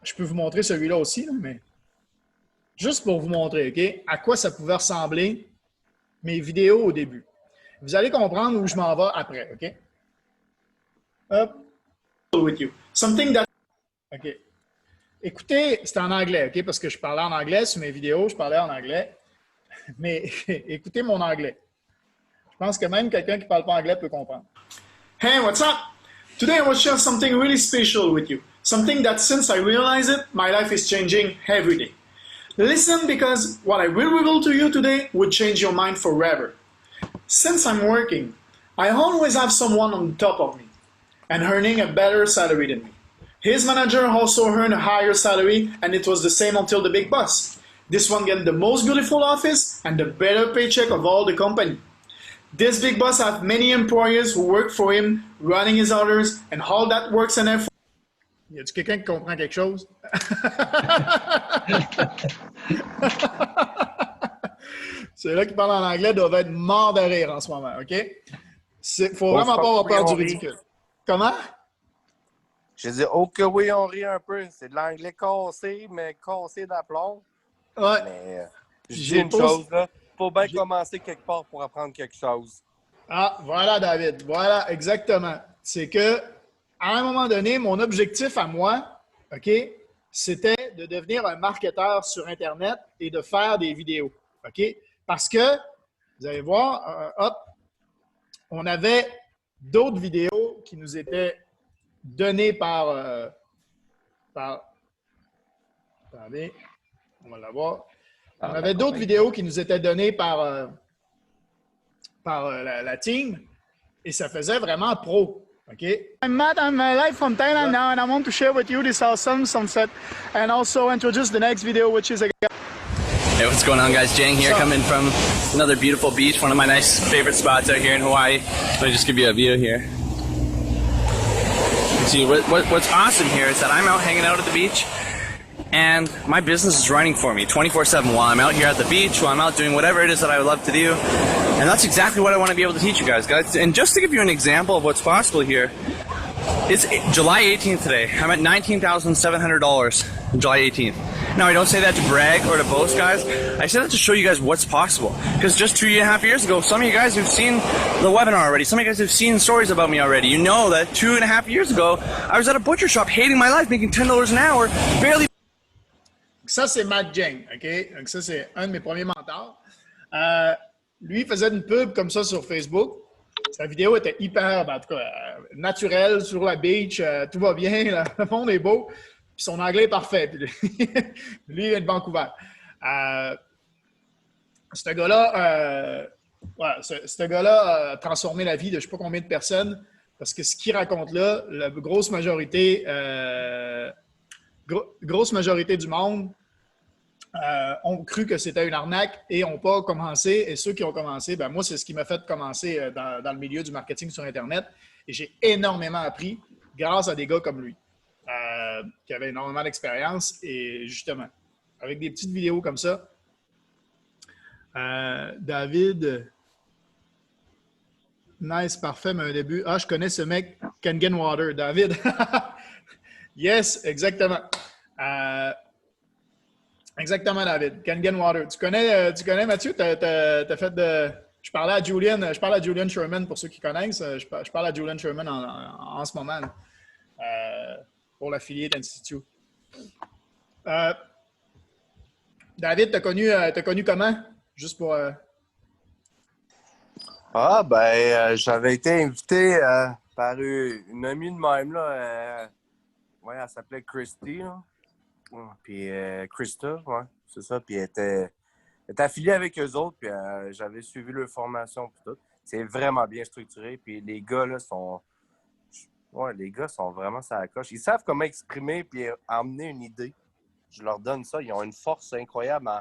je peux vous montrer celui-là aussi, là, mais juste pour vous montrer, OK, à quoi ça pouvait ressembler mes vidéos au début. Vous allez comprendre où je m'en vais après, OK? Hop. With you. Something that... OK. Écoutez, c'est en anglais, OK? Parce que je parlais en anglais sur mes vidéos, je parlais en anglais. Mais écoutez mon anglais. Je pense que même quelqu'un qui ne parle pas anglais peut comprendre. Hey, what's up? Today I will share something really special with you. Something that since I realize it, my life is changing every day. Listen, because what I will reveal to you today would change your mind forever. Since I'm working, I always have someone on top of me and earning a better salary than me. His manager also earned a higher salary, and it was the same until the big boss. This one get the most beautiful office and the better paycheck of all the company. This big boss have many employees who work for him, running his orders, and all that works and effort. Y a-t-il quelqu'un qui comprend quelque chose? Ceux-là qui parlent en anglais doivent être morts de rire en ce moment, OK? Il faut vraiment pas avoir peur du ridicule. Comment? Je dis, oh que oui, on rit un peu. C'est de l'anglais cassé, mais cassé d'aplomb. Ouais. Mais je dis une chose, là. Faut bien commencer quelque part pour apprendre quelque chose. Ah, voilà, David. Voilà, exactement. C'est que, à un moment donné, mon objectif à moi, OK, c'était de devenir un marketeur sur Internet et de faire des vidéos. OK? Parce que, vous allez voir, hop, on avait d'autres vidéos qui nous étaient données par attendez, on va la voir. On avait d'autres vidéos qui nous étaient données par la team et ça faisait vraiment pro. Okay. I'm Matt, I'm live from Thailand now and I want to share with you this awesome sunset and also introduce the next video, which is Hey, what's going on, guys? Jang here, coming from another beautiful beach, one of my nice favorite spots out here in Hawaii. Let me just give you a view here. See, what's awesome here is that I'm out hanging out at the beach and my business is running for me 24/7 while I'm out here at the beach, while I'm out doing whatever it is that I would love to do. And that's exactly what I want to be able to teach you guys. And just to give you an example of what's possible here, it's July 18th today. I'm at $19,700 July 18th. Now, I don't say that to brag or to boast, guys. I say that to show you guys what's possible. Because just 2.5 years ago, some of you guys have seen the webinar already. Some of you guys have seen stories about me already. You know that 2.5 years ago, I was at a butcher shop hating my life, making $10 an hour, barely... Ça, c'est Matt Jang, OK? Donc, ça, c'est un de mes premiers mentors. Lui, il faisait une pub comme ça sur Facebook. Sa vidéo était hyper, en tout cas, naturelle, sur la beach. Tout va bien, là, le monde est beau. Puis son anglais est parfait. Puis lui, il vient de Vancouver. Ce gars-là, ce gars-là a transformé la vie de je ne sais pas combien de personnes parce que ce qu'il raconte là, la grosse majorité du monde ont cru que c'était une arnaque et n'ont pas commencé. Et ceux qui ont commencé, ben moi, c'est ce qui m'a fait commencer dans le milieu du marketing sur Internet. Et j'ai énormément appris grâce à des gars comme lui qui avaient énormément d'expérience. Et justement, avec des petites vidéos comme ça, David, nice, parfait, mais un début. Ah, je connais ce mec, Kangen Water. David. Yes, exactement. Exactement, David. Kangen Water. Tu connais Mathieu? T'as fait de. Je parlais à Julian Sherman pour ceux qui connaissent. Je parle à Julian Sherman en ce moment là, pour l'Affiliate Institute. David, t'as connu comment? Juste pour. J'avais été invité par une amie de même, là. Ouais, elle s'appelait Christy, là. Puis Krista, ouais, c'est ça. Puis elle était affiliée avec eux autres, puis j'avais suivi leur formation, puis tout. C'est vraiment bien structuré, puis les gars, là, sont vraiment sur la coche. Ils savent comment exprimer, puis emmener une idée. Je leur donne ça. Ils ont une force incroyable en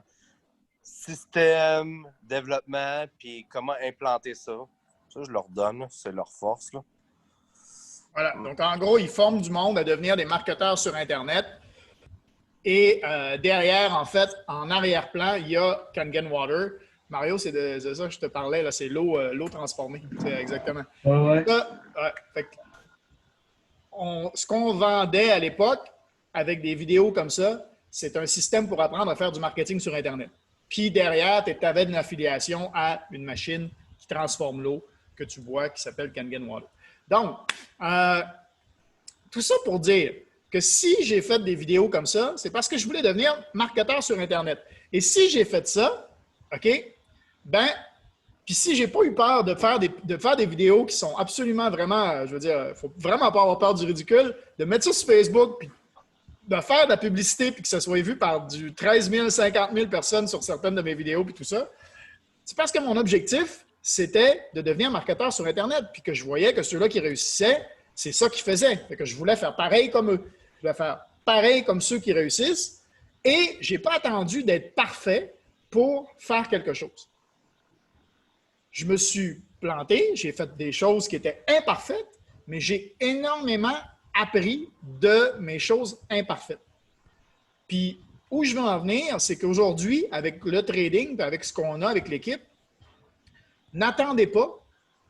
système, développement, puis comment implanter ça. Ça, je leur donne. C'est leur force, là. Voilà. Donc, en gros, ils forment du monde à devenir des marketeurs sur Internet. Et derrière, en fait, en arrière-plan, il y a Kangen Water. Mario, c'est de ça que je te parlais, là, c'est l'eau transformée. C'est exactement. Ouais. Fait que ce qu'on vendait à l'époque, avec des vidéos comme ça, c'est un système pour apprendre à faire du marketing sur Internet. Puis derrière, tu avais une affiliation à une machine qui transforme l'eau que tu vois, qui s'appelle Kangen Water. Donc, tout ça pour dire que si j'ai fait des vidéos comme ça, c'est parce que je voulais devenir marketeur sur Internet. Et si j'ai fait ça, OK, puis si j'ai pas eu peur de faire des vidéos qui sont absolument vraiment, je veux dire, il ne faut vraiment pas avoir peur du ridicule, de mettre ça sur Facebook, puis de faire de la publicité, puis que ça soit vu par du 13 000, 50 000 personnes sur certaines de mes vidéos, puis tout ça, c'est parce que mon objectif, c'était de devenir marketeur sur Internet, puis que je voyais que ceux-là qui réussissaient, c'est ça qu'ils faisaient. Fait que je voulais faire pareil comme eux. Je voulais faire pareil comme ceux qui réussissent. Et je n'ai pas attendu d'être parfait pour faire quelque chose. Je me suis planté, j'ai fait des choses qui étaient imparfaites, mais j'ai énormément appris de mes choses imparfaites. Puis, où je veux en venir, c'est qu'aujourd'hui, avec le trading, puis avec ce qu'on a avec l'équipe, n'attendez pas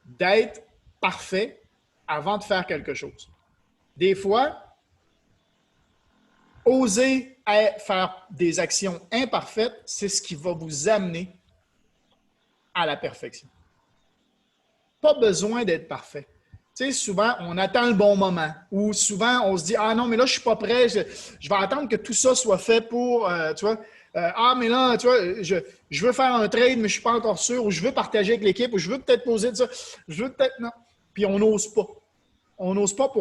d'être parfait avant de faire quelque chose. Des fois, oser faire des actions imparfaites, c'est ce qui va vous amener à la perfection. Pas besoin d'être parfait. Tu sais, souvent, on attend le bon moment. Ou souvent, on se dit « Ah non, mais là, je ne suis pas prêt. Je vais attendre que tout ça soit fait pour… tu vois, ah, mais là, tu vois, je veux faire un trade, mais je ne suis pas encore sûr. Ou je veux partager avec l'équipe. Ou je veux peut-être poser de ça. Je veux peut-être… Non. » Puis on n'ose pas. On n'ose pas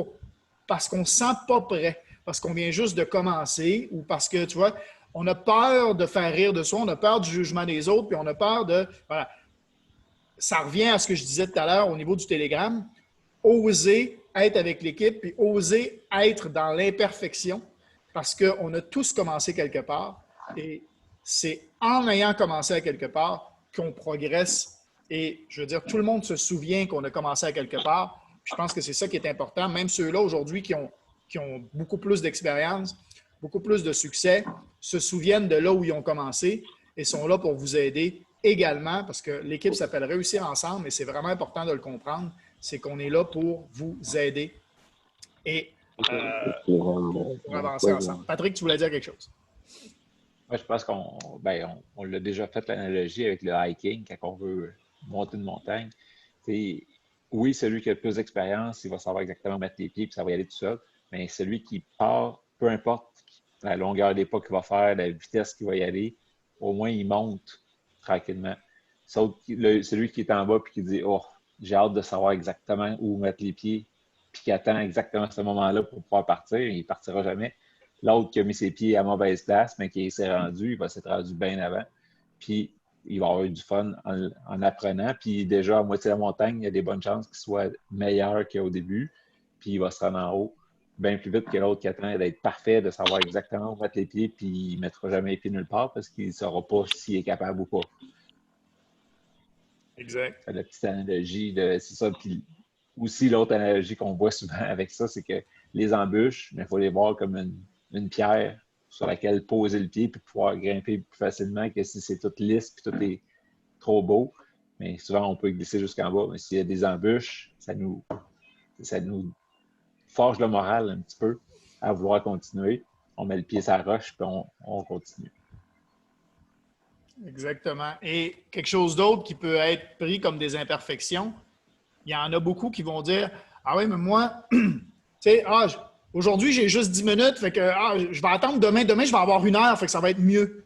parce qu'on ne se sent pas prêt. Parce qu'on vient juste de commencer ou parce que, tu vois, on a peur de faire rire de soi, on a peur du jugement des autres, puis on a peur de… Voilà. Ça revient à ce que je disais tout à l'heure au niveau du Telegram. Oser être avec l'équipe, puis oser être dans l'imperfection parce qu'on a tous commencé quelque part. Et c'est en ayant commencé à quelque part qu'on progresse. Et je veux dire, tout le monde se souvient qu'on a commencé à quelque part. Puis je pense que c'est ça qui est important. Même ceux-là aujourd'hui qui ont beaucoup plus d'expérience, beaucoup plus de succès, se souviennent de là où ils ont commencé et sont là pour vous aider également parce que l'équipe s'appelle Réussir ensemble et c'est vraiment important de le comprendre. C'est qu'on est là pour vous aider et pour avancer ensemble. Patrick, tu voulais dire quelque chose? Moi, je pense qu'on l'a déjà fait l'analogie avec le hiking quand on veut monter une montagne. Oui, celui qui a le plus d'expérience, il va savoir exactement mettre les pieds et ça va y aller tout seul. Mais celui qui part, peu importe la longueur des pas qu'il va faire, la vitesse qu'il va y aller, au moins il monte tranquillement. Sauf celui qui est en bas et qui dit « Oh, j'ai hâte de savoir exactement où mettre les pieds » puis qui attend exactement ce moment-là pour pouvoir partir, il ne partira jamais. l'autre qui a mis ses pieds à mauvaise place, mais qui s'est rendu, il va s'être rendu bien avant. Puis, il va avoir eu du fun en apprenant. Puis, déjà, à moitié de la montagne, il y a des bonnes chances qu'il soit meilleur qu'au début. Puis, il va se rendre en haut bien plus vite que l'autre qui attend d'être parfait, de savoir exactement où mettre les pieds, puis il ne mettra jamais les pieds nulle part parce qu'il ne saura pas s'il est capable ou pas. Exact. La petite analogie, c'est ça. Puis aussi, l'autre analogie qu'on voit souvent avec ça, c'est que les embûches, il faut les voir comme une pierre sur laquelle poser le pied puis pouvoir grimper plus facilement que si c'est tout lisse puis tout est trop beau. Mais souvent, on peut glisser jusqu'en bas. Mais s'il y a des embûches, ça nous forge le moral un petit peu à vouloir continuer. On met le pied sur la roche puis on continue. Exactement. Et quelque chose d'autre qui peut être pris comme des imperfections, il y en a beaucoup qui vont dire « Ah oui, mais moi, tu sais, aujourd'hui, j'ai juste 10 minutes, fait que je vais attendre demain. Demain, je vais avoir 1 heure, fait que ça va être mieux. »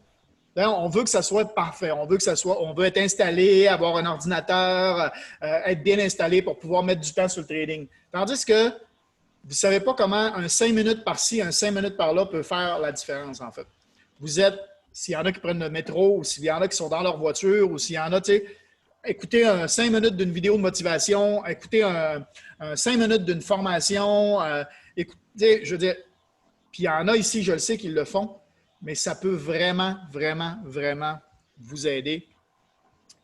On veut que ça soit parfait. On veut être installé, avoir un ordinateur, être bien installé pour pouvoir mettre du temps sur le trading. Tandis que vous ne savez pas comment un 5 minutes par-ci, un 5 minutes par-là peut faire la différence, en fait. Vous êtes, s'il y en a qui prennent le métro, ou s'il y en a qui sont dans leur voiture, ou s'il y en a, tu sais, écoutez 5 minutes d'une vidéo de motivation, écoutez un 5 minutes d'une formation, écoutez, je veux dire, puis il y en a ici, je le sais qu'ils le font, mais ça peut vraiment, vraiment, vraiment vous aider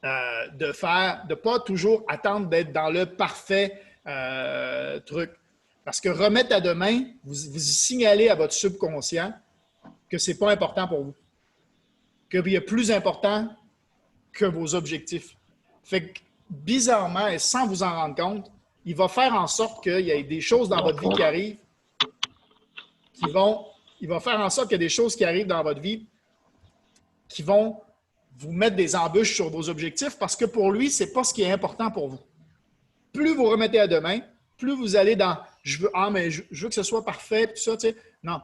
de ne pas toujours attendre d'être dans le parfait truc. Parce que remettre à demain, vous signalez à votre subconscient que ce n'est pas important pour vous. Qu'il y a plus important que vos objectifs. Fait que, bizarrement, et sans vous en rendre compte, il va faire en sorte qu'il y ait des choses dans votre vie qui arrivent il va faire en sorte qu'il y a des choses qui arrivent dans votre vie qui vont vous mettre des embûches sur vos objectifs parce que pour lui, ce n'est pas ce qui est important pour vous. Plus vous remettez à demain, plus vous allez dans « je veux que ce soit parfait », tout ça, tu sais. Non.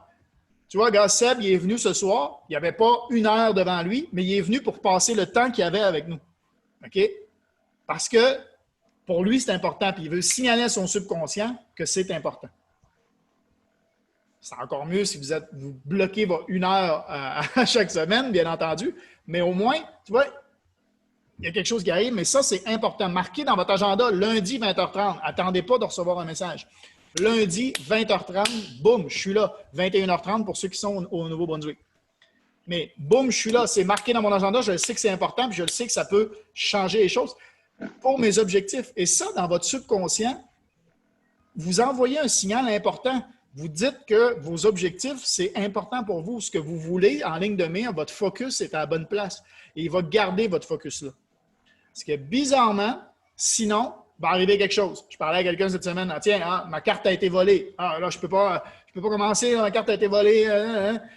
Tu vois, gars, Seb, il est venu ce soir, il n'y avait pas 1 heure devant lui, mais il est venu pour passer le temps qu'il avait avec nous. OK? Parce que pour lui, c'est important, puis il veut signaler à son subconscient que c'est important. C'est encore mieux si vous bloquez 1 heure à chaque semaine, bien entendu, mais au moins, tu vois, il y a quelque chose qui arrive, mais ça, c'est important. Marquez dans votre agenda, lundi, 20h30. Attendez pas de recevoir un message. Lundi, 20h30, boum, je suis là. 21h30 pour ceux qui sont au Nouveau-Brunswick. Mais boum, je suis là. C'est marqué dans mon agenda. Je sais que c'est important, puis je le sais que ça peut changer les choses pour mes objectifs. Et ça, dans votre subconscient, vous envoyez un signal important. Vous dites que vos objectifs, c'est important pour vous. Ce que vous voulez en ligne de mire, votre focus est à la bonne place. Et il va garder votre focus là. Parce que bizarrement, sinon, va arriver quelque chose. Je parlais à quelqu'un cette semaine. Tiens, ma carte a été volée. Là, je peux pas commencer. Ma carte a été volée.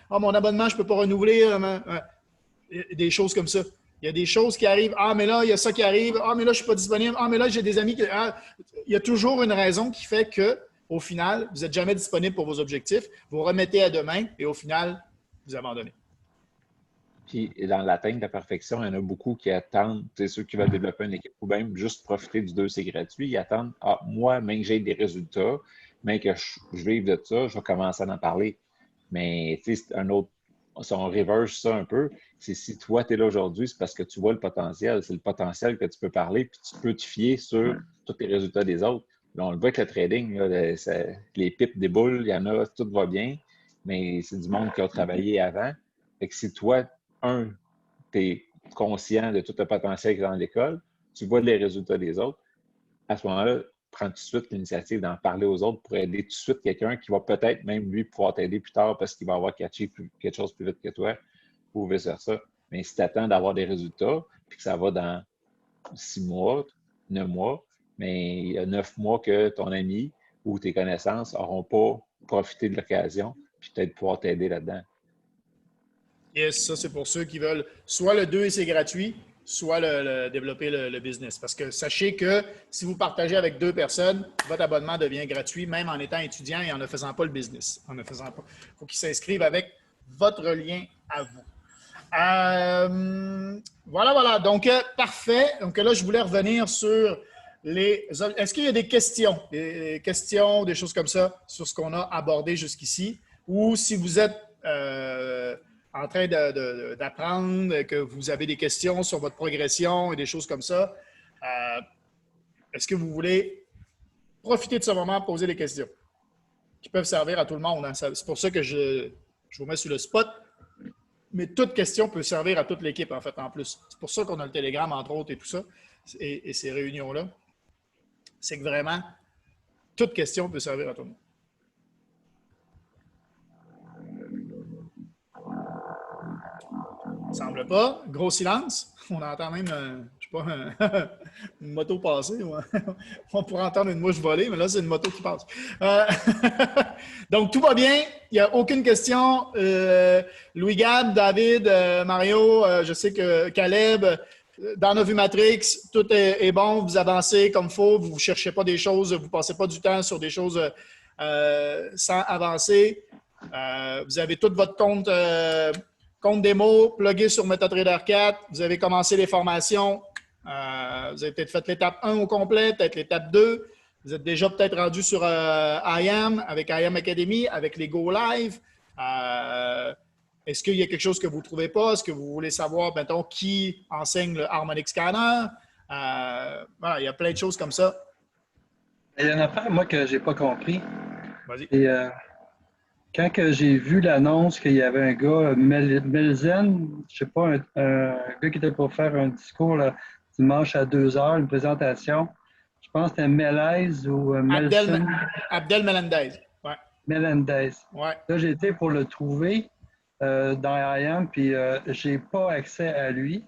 Mon abonnement, je ne peux pas renouveler. Des choses comme ça. Il y a des choses qui arrivent. Mais là, il y a ça qui arrive. Mais là, je ne suis pas disponible. Mais là, j'ai des amis qui. Il y a toujours une raison qui fait qu'au final, vous n'êtes jamais disponible pour vos objectifs. Vous remettez à demain et au final, vous abandonnez. Puis, dans l'atteinte de la perfection, il y en a beaucoup qui attendent, ceux qui veulent développer une équipe ou même juste profiter du 2, c'est gratuit. Ils attendent, moi, même que j'ai des résultats, même que je vive de ça, je vais commencer à en parler. Mais, tu sais, c'est un autre, si on reverse ça un peu, c'est si toi, tu es là aujourd'hui, c'est parce que tu vois le potentiel. C'est le potentiel que tu peux parler, puis tu peux te fier sur tous les résultats des autres. Là, on le voit avec le trading, là, les pipes déboulent, il y en a, tout va bien, mais c'est du monde qui a travaillé avant. Fait que si toi, tu es conscient de tout le potentiel qu'il y a dans l'école, tu vois les résultats des autres, à ce moment-là, prends tout de suite l'initiative d'en parler aux autres pour aider tout de suite quelqu'un qui va peut-être même lui pouvoir t'aider plus tard parce qu'il va avoir catché quelque chose plus vite que toi ou vice-versa. Mais si tu attends d'avoir des résultats, puis que ça va dans 6 mois, 9 mois, mais il y a 9 mois que ton ami ou tes connaissances n'auront pas profité de l'occasion, puis peut-être pouvoir t'aider là-dedans. Yes, ça, c'est pour ceux qui veulent soit le 2 et c'est gratuit, soit développer le business. Parce que sachez que si vous partagez avec 2 personnes, votre abonnement devient gratuit, même en étant étudiant et en ne faisant pas le business. Il faut qu'ils s'inscrivent avec votre lien à vous. Voilà. Donc, parfait. Donc là, je voulais revenir sur Est-ce qu'il y a des questions? Des questions, des choses comme ça sur ce qu'on a abordé jusqu'ici? ou si vous êtes en train d'apprendre, que vous avez des questions sur votre progression et des choses comme ça, est-ce que vous voulez profiter de ce moment pour poser des questions qui peuvent servir à tout le monde? Hein? C'est pour ça que je vous mets sur le spot. Mais toute question peut servir à toute l'équipe, en fait, en plus. C'est pour ça qu'on a le Telegram, entre autres, et tout ça, et ces réunions-là. C'est que vraiment, toute question peut servir à tout le monde. Il ne semble pas. Gros silence. On entend même, je sais pas, une moto passer. Ouais. On pourrait entendre une mouche voler, mais là, c'est une moto qui passe. Donc, tout va bien. Il n'y a aucune question. Louis-Gab, David, Mario, je sais que Caleb, dans nos vues Matrix, tout est bon. Vous avancez comme il faut. Vous ne cherchez pas des choses. Vous ne passez pas du temps sur des choses sans avancer. Vous avez tout votre compte démo, plugué sur MetaTrader 4. Vous avez commencé les formations. Vous avez peut-être fait l'étape 1 au complet, peut-être l'étape 2. Vous êtes déjà peut-être rendu sur IAM, avec IAM Academy, avec les Go Live. Est-ce qu'il y a quelque chose que vous ne trouvez pas? Est-ce que vous voulez savoir, mettons, qui enseigne le Harmonic Scanner? Voilà, il y a plein de choses comme ça. Il y a une affaire, moi, que je n'ai pas compris. Vas-y. Et, quand j'ai vu l'annonce qu'il y avait un gars, Melzen, je sais pas, un gars qui était pour faire un discours là, dimanche à 2h, une présentation. Je pense que c'était Melez ou Melson. Abdel Melendez. Ouais. Melendez. Ouais. Là, j'ai été pour le trouver dans IAM, puis j'ai pas accès à lui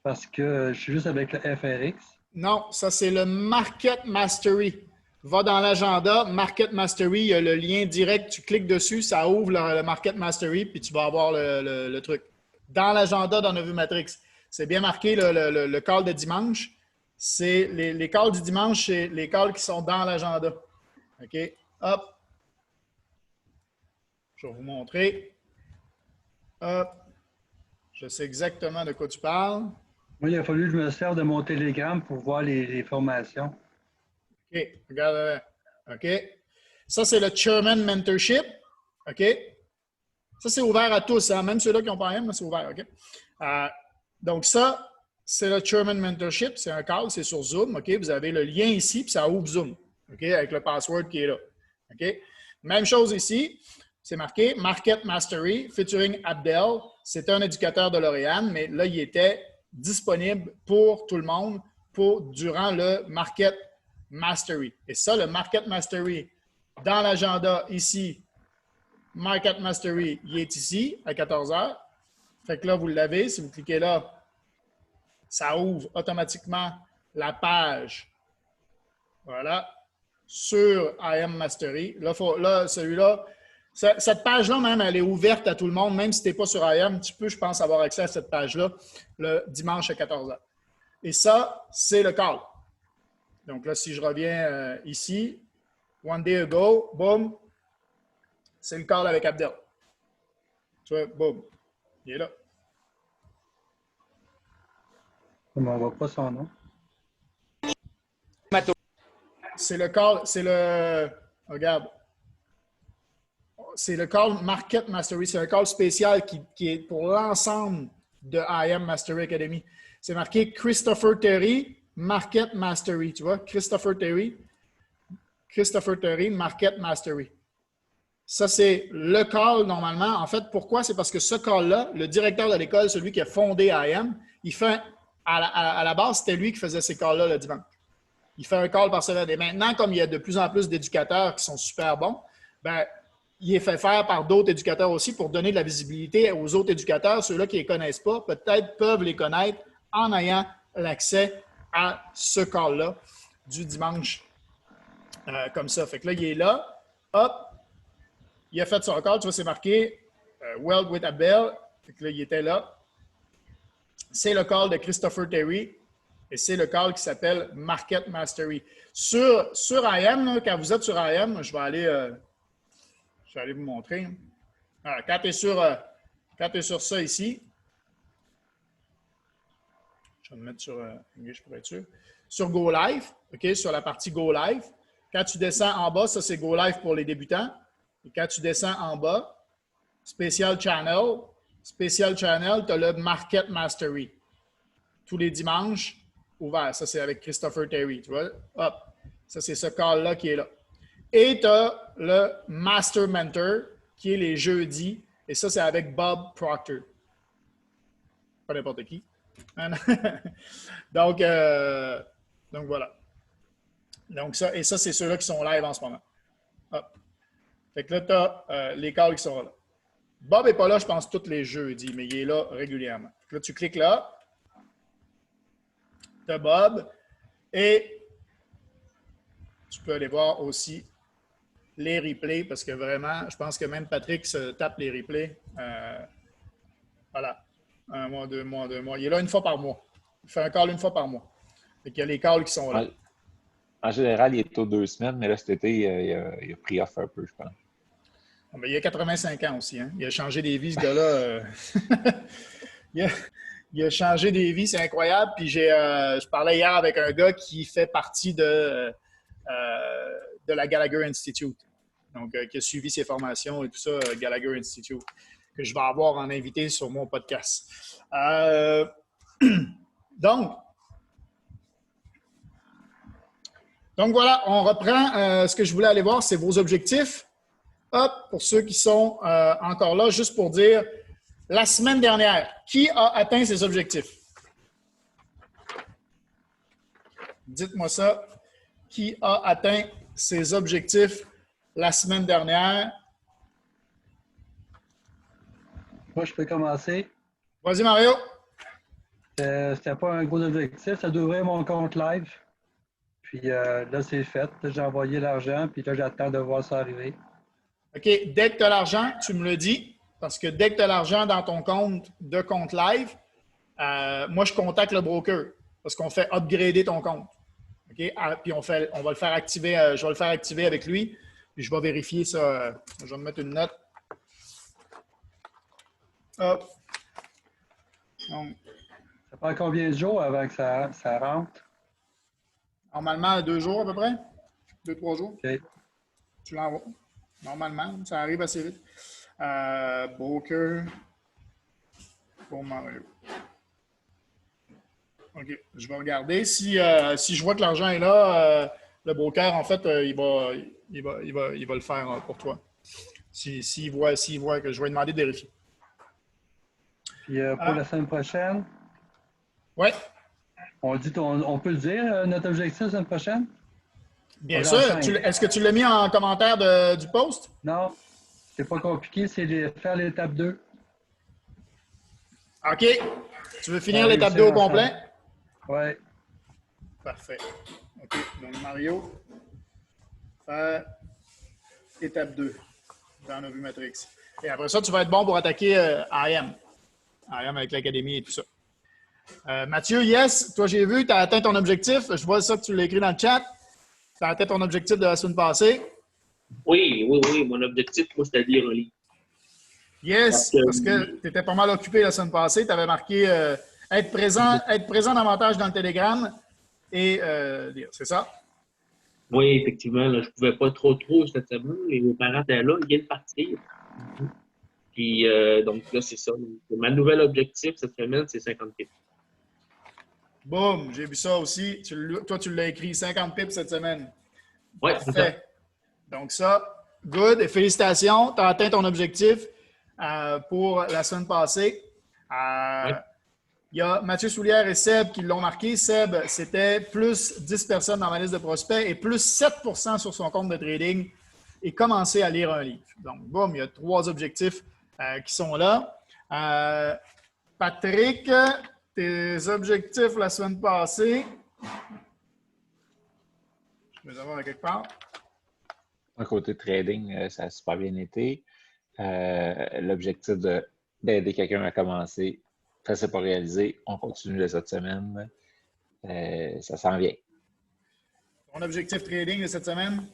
parce que je suis juste avec le FRX. Non, ça, c'est le Market Mastery. Va dans l'agenda, Market Mastery, il y a le lien direct, tu cliques dessus, ça ouvre le Market Mastery, puis tu vas avoir le truc. Dans l'agenda, dans nos vues Matrix. C'est bien marqué le call de dimanche. C'est les calls du dimanche, c'est les calls qui sont dans l'agenda. OK? Hop. Je vais vous montrer. Hop. Je sais exactement de quoi tu parles. Moi, il a fallu que je me serve de mon Telegram pour voir les formations. OK, regarde. OK. Ça, c'est le Chairman Mentorship. OK. Ça, c'est ouvert à tous. Hein? Même ceux-là qui n'ont pas rien, c'est ouvert. OK. Donc, ça, c'est le Chairman Mentorship. C'est un call, c'est sur Zoom. OK. Vous avez le lien ici, puis ça ouvre Zoom. OK. Avec le password qui est là. OK. Même chose ici. C'est marqué Market Mastery featuring Abdel. C'était un éducateur de L'Oréal, mais là, il était disponible pour tout le monde durant le Market Mastery. Et ça, le Market Mastery, dans l'agenda ici, Market Mastery, il est ici à 14h. Fait que là, vous l'avez. Si vous cliquez là, ça ouvre automatiquement la page. Voilà. Sur IAM Mastery. Là, celui-là, cette page-là, même, elle est ouverte à tout le monde. Même si tu n'es pas sur IAM, tu peux, je pense, avoir accès à cette page-là le dimanche à 14h. Et ça, c'est le call. Donc là, si je reviens ici, one day ago, boum, c'est le call avec Abdel. Tu vois, boum, il est là. On ne voit pas son nom. C'est le call, regarde, c'est le call Market Mastery. C'est un call spécial qui est pour l'ensemble de IAM Mastery Academy. C'est marqué Christopher Terry, Market Mastery. Tu vois, Christopher Terry, Market Mastery. Ça, c'est le call normalement. En fait, pourquoi? C'est parce que ce call-là, le directeur de l'école, celui qui a fondé IAM, il fait, à la base, c'était lui qui faisait ces calls-là le dimanche. Il fait un call par semaine. Et maintenant, comme il y a de plus en plus d'éducateurs qui sont super bons, ben, il est fait faire par d'autres éducateurs aussi pour donner de la visibilité aux autres éducateurs. Ceux-là qui ne les connaissent pas, peut-être peuvent les connaître en ayant l'accès à ce call-là du dimanche. Comme ça. Fait que là, il est là. Hop. Il a fait son call. Tu vois, c'est marqué Weld with Abel. Fait que là, il était là. C'est le call de Christopher Terry. Et c'est le call qui s'appelle Market Mastery. Sur IAM, là, quand vous êtes sur IAM, je vais aller vous montrer. Alors, quand tu es sur ça ici, je vais me mettre sur English pour être sûr. Sur Go Live, OK, sur la partie Go Live, quand tu descends en bas, ça c'est Go Live pour les débutants. Et quand tu descends en bas, Special Channel. Special Channel, tu as le Market Mastery. Tous les dimanches, ouvert. Ça, c'est avec Christopher Terry. Tu vois? Hop. Ça, c'est ce call-là qui est là. Et tu as le Master Mentor, qui est les jeudis. Et ça, c'est avec Bob Proctor. Pas n'importe qui. donc, voilà. Donc, ça, et ça, c'est ceux-là qui sont live en ce moment. Hop. Fait que là, tu as les calls qui sont là. Bob n'est pas là, je pense, tous les jeudis, mais il est là régulièrement. Fait que là, tu cliques là. Tu as Bob. Et tu peux aller voir aussi les replays, parce que vraiment, je pense que même Patrick se tape les replays. Voilà. 1 mois, 2 mois, 2 mois. Il est là une fois par mois. Il fait un call une fois par mois. Fait qu'il y a les calls qui sont là. En général, il est aux 2 semaines, mais là, cet été, il a pris off un peu, je pense. Bon, ben, il a 85 ans aussi. Hein? Il a changé des vies, ce gars-là. Il a changé des vies, c'est incroyable. Puis je parlais hier avec un gars qui fait partie de la Gallagher Institute. Donc, qui a suivi ses formations et tout ça, Gallagher Institute, que je vais avoir en invité sur mon podcast. Donc voilà, on reprend. Ce que je voulais aller voir, c'est vos objectifs. Hop, pour ceux qui sont encore là, juste pour dire, la semaine dernière, qui a atteint ses objectifs? Dites-moi ça. Qui a atteint ses objectifs la semaine dernière? Moi, je peux commencer. Vas-y, Mario. C'était pas un gros objectif, ça d'ouvrir mon compte live. Puis là, c'est fait. J'ai envoyé l'argent, puis là, j'attends de voir ça arriver. OK. Dès que tu as l'argent, tu me le dis. Parce que dès que tu as l'argent dans ton compte de compte live, moi, je contacte le broker. Parce qu'on fait upgrader ton compte. OK? Puis on va le faire activer. Je vais le faire activer avec lui. Puis je vais vérifier ça. Je vais me mettre une note. Hop. Donc, Ça prend combien de jours avant que ça rentre? normalement, 2 jours à peu près. 2-3 jours. OK. Tu l'envoies. Normalement, ça arrive assez vite. Broker pour Mario. OK. Je vais regarder. Si je vois que l'argent est là, le broker, en fait, il va le faire pour toi. S'il voit que je vais lui demander de vérifier. Puis pour la semaine prochaine, Oui, on peut le dire, notre objectif la semaine prochaine? bien On sûr. l'enseigne. Est-ce que tu l'as mis en commentaire du post? Non, c'est pas compliqué, c'est de faire l'étape 2. OK. Tu veux finir Ouais, l'étape c'est 2 au ensemble. complet? Oui. Parfait. OK. Donc, Mario, faire étape 2 dans Novu Matrix. Et après ça, tu vas être bon pour attaquer IM. IM avec l'académie et tout ça. Mathieu, yes, toi, j'ai vu, tu as atteint ton objectif. Je vois ça que tu l'as écrit dans le chat. Tu as atteint ton objectif de la semaine passée. Oui. Mon objectif, moi, c'était de lire un livre. Yes, parce que tu étais pas mal occupé la semaine passée. Tu avais marqué être présent davantage dans le Telegram et lire. C'est ça? Oui, effectivement, là, je ne pouvais pas trop cette semaine. Et mes parents étaient là, ils viennent de partir. Puis, donc là, c'est ça. Donc, ma nouvelle objectif cette semaine, c'est 50 pips. Boum, j'ai vu ça aussi. Toi, tu l'as écrit 50 pips cette semaine. Oui, c'est ça. Parfait. Donc ça, good. Et félicitations, tu as atteint ton objectif pour la semaine passée. Il y a Mathieu Soulière et Seb qui l'ont marqué. Seb, c'était plus 10 personnes dans ma liste de prospects et plus 7 % sur son compte de trading et commencer à lire un livre. Donc, boum, il y a 3 objectifs qui sont là. Patrick, tes objectifs la semaine passée, je vais les avoir à quelque part. Un côté trading, ça a super bien été. L'objectif d'aider quelqu'un à commencer, ça s'est pas réalisé. On continue de cette semaine. Ça s'en vient. Ton objectif trading de cette semaine?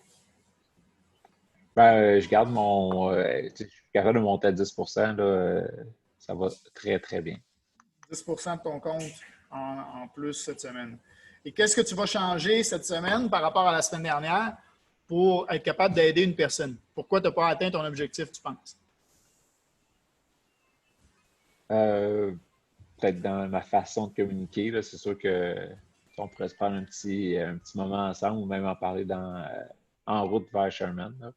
Je garde je suis capable de monter à 10 %. Là, ça va très, très bien. 10 % de ton compte en plus cette semaine. Et qu'est-ce que tu vas changer cette semaine par rapport à la semaine dernière pour être capable d'aider une personne? Pourquoi tu n'as pas atteint ton objectif, tu penses? Peut-être dans ma façon de communiquer, là, c'est sûr que on pourrait se prendre un petit moment ensemble ou même en parler en route vers Sherman. Là.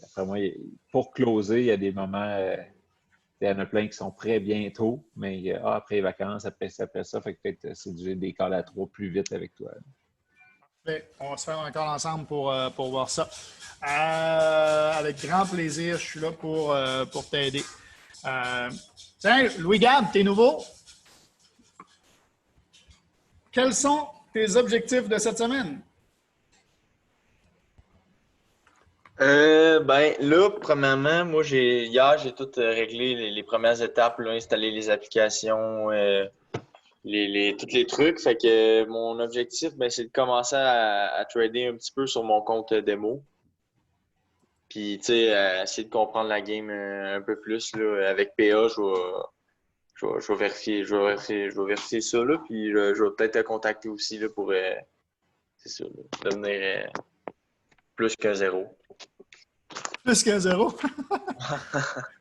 Après moi, pour closer, il y a des moments, il y en a plein qui sont prêts bientôt, mais après les vacances, après ça, fait que peut-être c'est des calls à 3 plus vite avec toi. On va se faire encore ensemble pour voir ça. Avec grand plaisir, je suis là pour t'aider. Tiens, Louis-Gab, t'es nouveau? Quels sont tes objectifs de cette semaine? Là, premièrement, moi, hier, j'ai tout réglé les premières étapes, là, installer les applications, tous les trucs. Fait que mon objectif, c'est de commencer à trader un petit peu sur mon compte démo. Puis, tu sais, essayer de comprendre la game un peu plus. Là. Avec PA, je vais vérifier ça. Là, puis, je vais peut-être te contacter aussi là, pour c'est ça, là, devenir plus qu'un zéro. Plus qu'un zéro?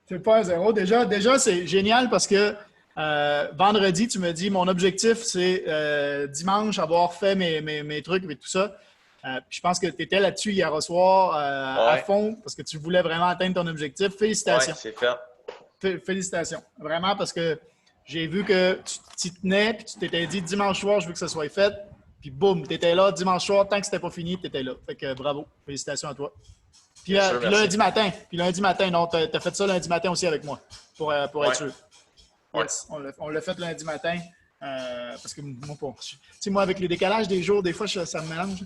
C'est pas un zéro. Déjà c'est génial parce que vendredi, tu me dis mon objectif, c'est dimanche avoir fait mes trucs et tout ça. Puis je pense que tu étais là-dessus hier soir à fond parce que tu voulais vraiment atteindre ton objectif. Félicitations. Oui, c'est fait. Félicitations. Vraiment parce que j'ai vu que tu t'y tenais puis tu t'étais dit dimanche soir, je veux que ça soit fait. Puis boum, tu étais là dimanche soir. Tant que c'était pas fini, tu étais là. Fait que bravo. Félicitations à toi. Puis lundi matin, non, tu as fait ça lundi matin aussi avec moi pour être sûr. Yes, on l'a fait lundi matin. Parce que moi, avec les décalages des jours, des fois, ça me mélange.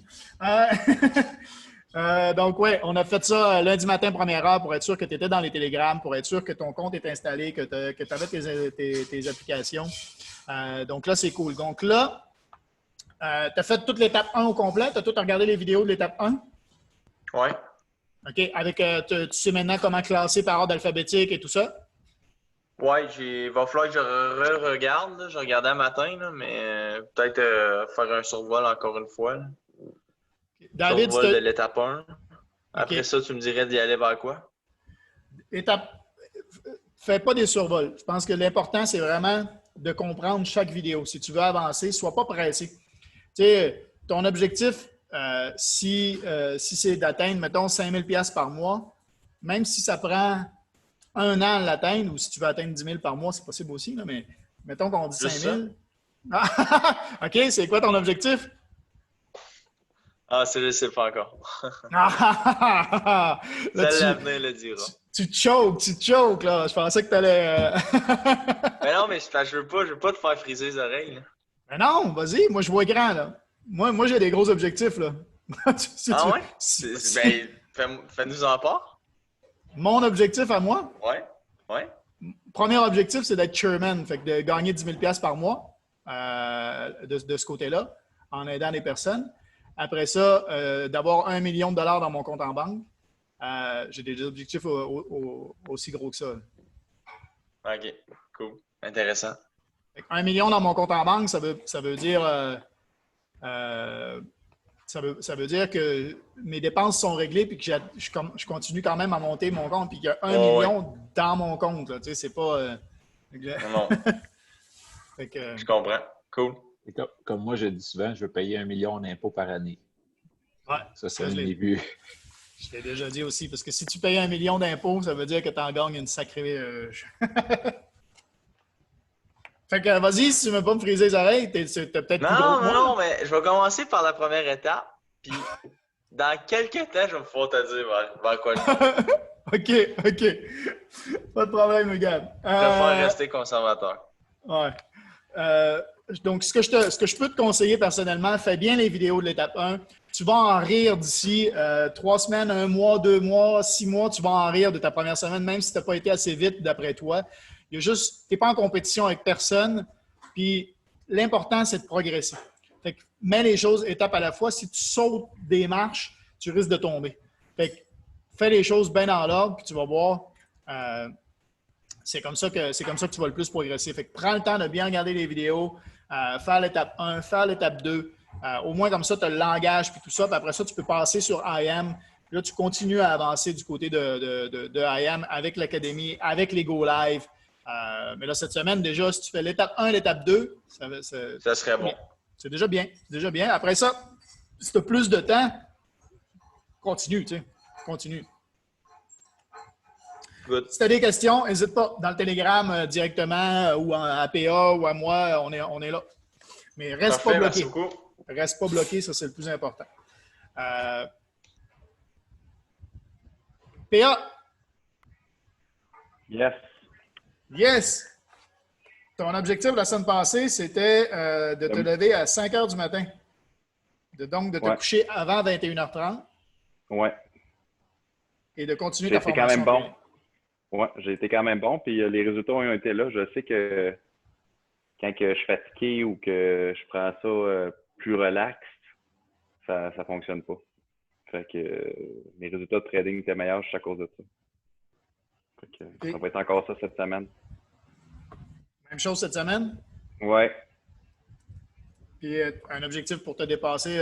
Donc, on a fait ça lundi matin, première heure, pour être sûr que tu étais dans les télégrammes, pour être sûr que ton compte est installé, que tu avais tes applications. Donc là, c'est cool. Donc là, tu as fait toute l'étape 1 au complet? Tu as tout regardé les vidéos de l'étape 1? Oui. OK. Tu sais maintenant comment classer par ordre alphabétique et tout ça? Oui, il va falloir que je regarde. Je regardais un matin, là, mais peut-être faire un survol encore une fois. Là. David, survol de l'étape 1. Après ça, tu me dirais d'y aller vers quoi? Fais pas des survols. Je pense que l'important, c'est vraiment de comprendre chaque vidéo. Si tu veux avancer, sois pas pressé. Tu sais, ton objectif, si c'est d'atteindre, mettons, 5 000 $ par mois, même si ça prend 1 an à l'atteindre, ou si tu veux atteindre 10 000 par mois, c'est possible aussi, là, mais mettons qu'on dit 5 000. OK, c'est quoi ton objectif? Je ne sais pas encore. L'avenir le dira. Tu choques, là. Je pensais que tu allais... Mais non, mais je veux pas te faire friser les oreilles. Là. Mais non, vas-y, moi je vois grand, là. Moi j'ai des gros objectifs, là. Fais-nous en part. Mon objectif à moi? Oui. Premier objectif, c'est d'être chairman, fait que de gagner 10 000 $ par mois de ce côté-là, en aidant les personnes. Après ça, d'avoir 1 million de $ dans mon compte en banque. J'ai des objectifs aussi gros que ça. OK, cool. Intéressant. 1 million dans mon compte en banque, ça veut dire que mes dépenses sont réglées puis que je continue quand même à monter mon compte puis qu'il y a 1 million dans mon compte. Là, tu sais, c'est pas... Non. Fait que, je comprends. Cool. Comme moi, je dis souvent, je veux payer 1 million en impôts par année. Ouais, ça c'est un début. Je l'ai déjà dit aussi, parce que si tu payes 1 million d'impôts, ça veut dire que tu en gagnes une sacrée... Fait que vas-y, si tu ne veux pas me friser les oreilles, t'as peut-être plus gros que moi. Non, mais je vais commencer par la première étape, puis dans quelques temps, je vais pouvoir te dire vers quoi je vais. OK. Pas de problème, Gab. Je préfère rester conservateur. Ouais. Donc, ce que je peux te conseiller personnellement, fais bien les vidéos de l'étape 1. Tu vas en rire d'ici 3 semaines, 1 mois, 2 mois, 6 mois. Tu vas en rire de ta première semaine, même si tu n'as pas été assez vite d'après toi. Il y a juste, tu n'es pas en compétition avec personne. Puis, l'important, c'est de progresser. Fait que mets les choses étape à la fois. Si tu sautes des marches, tu risques de tomber. Fait que fais les choses bien dans l'ordre, puis tu vas voir. C'est comme ça que tu vas le plus progresser. Fait que prends le temps de bien regarder les vidéos, faire l'étape 1, faire l'étape 2. Au moins, comme ça, tu as le langage puis tout ça. Puis après ça, tu peux passer sur IM. Puis là, tu continues à avancer du côté de IM avec l'académie, avec les Go Live. Mais là, cette semaine, déjà, si tu fais l'étape 1, l'étape 2, Ça serait bon. c'est déjà bien. C'est déjà bien. Après ça, si tu as plus de temps, continue, tu sais. Continue. Good. Si tu as des questions, n'hésite pas dans le Telegram directement ou en APA ou à moi, on est là. Mais reste Parfait, pas bloqué. merci beaucoup. Reste pas bloqué, ça c'est le plus important. PA, Yes. yes! Ton objectif la semaine passée, c'était de te lever à 5 heures du matin. Donc, de te coucher avant 21h30 Ouais. et de continuer J'ai ta été quand formation. même bon. Ouais, j'ai été quand même bon. Puis les résultats ont été là. Je sais que quand que je suis fatigué ou que je prends ça plus relax, ça ne fonctionne pas. Fait que mes résultats de trading étaient meilleurs juste à cause de ça. Fait que ça va être encore ça cette semaine. Même chose cette semaine? Ouais. Puis un objectif pour te dépasser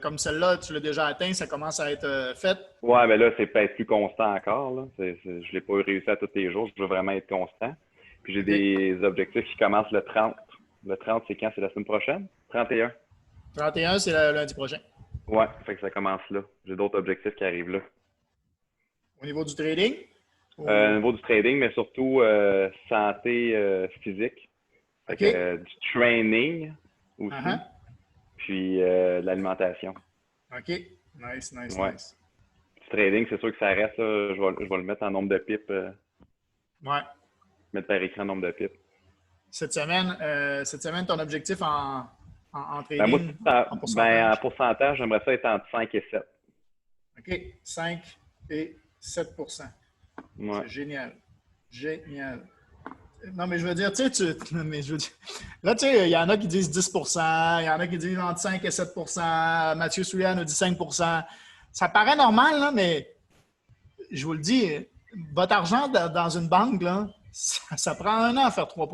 comme celle-là, tu l'as déjà atteint, ça commence à être fait. Ouais, mais là, c'est peut-être plus constant encore. Là. Je ne l'ai pas réussi à tous les jours. Je veux vraiment être constant. Puis j'ai des objectifs qui commencent le 30. Le 30, c'est quand? C'est la semaine prochaine? 31. 31, c'est le lundi prochain. Ouais, fait que ça commence là. J'ai d'autres objectifs qui arrivent là. Au niveau du trading? Au niveau du trading, mais surtout santé physique. Fait que, du training aussi. Puis de l'alimentation. OK. Nice, nice, ouais. nice. Du trading, c'est sûr que ça reste. Là, je vais le mettre en nombre de pipes. Ouais. Mettre par écran nombre de pipes. Cette semaine, ton objectif en trading? Moi, en pourcentage, j'aimerais ça être entre 5 et 7. OK. 5 et 7 ouais. C'est génial. Génial. Non, mais je veux dire, tu sais, là, tu sais, il y en a qui disent 10 il y en a qui disent entre 5 et 7 Mathieu Soulière nous dit 5 Ça paraît normal, là, mais je vous le dis, votre argent dans une banque, là, ça prend un an à faire 3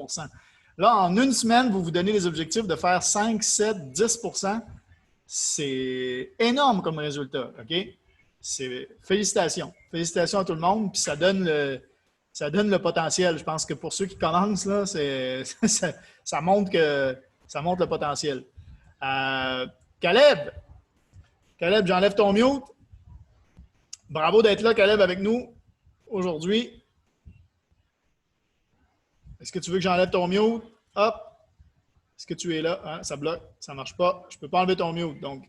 Là, en une semaine, vous donnez les objectifs de faire 5, 7, 10 C'est énorme comme résultat, OK? Félicitations. Félicitations à tout le monde, puis ça donne le potentiel. Je pense que pour ceux qui commencent, là, ça montre le potentiel. Caleb, j'enlève ton mute. Bravo d'être là, Caleb, avec nous aujourd'hui. Est-ce que tu veux que j'enlève ton mute? Hop! Est-ce que tu es là? Hein, ça bloque, ça ne marche pas. Je ne peux pas enlever ton mute. Donc,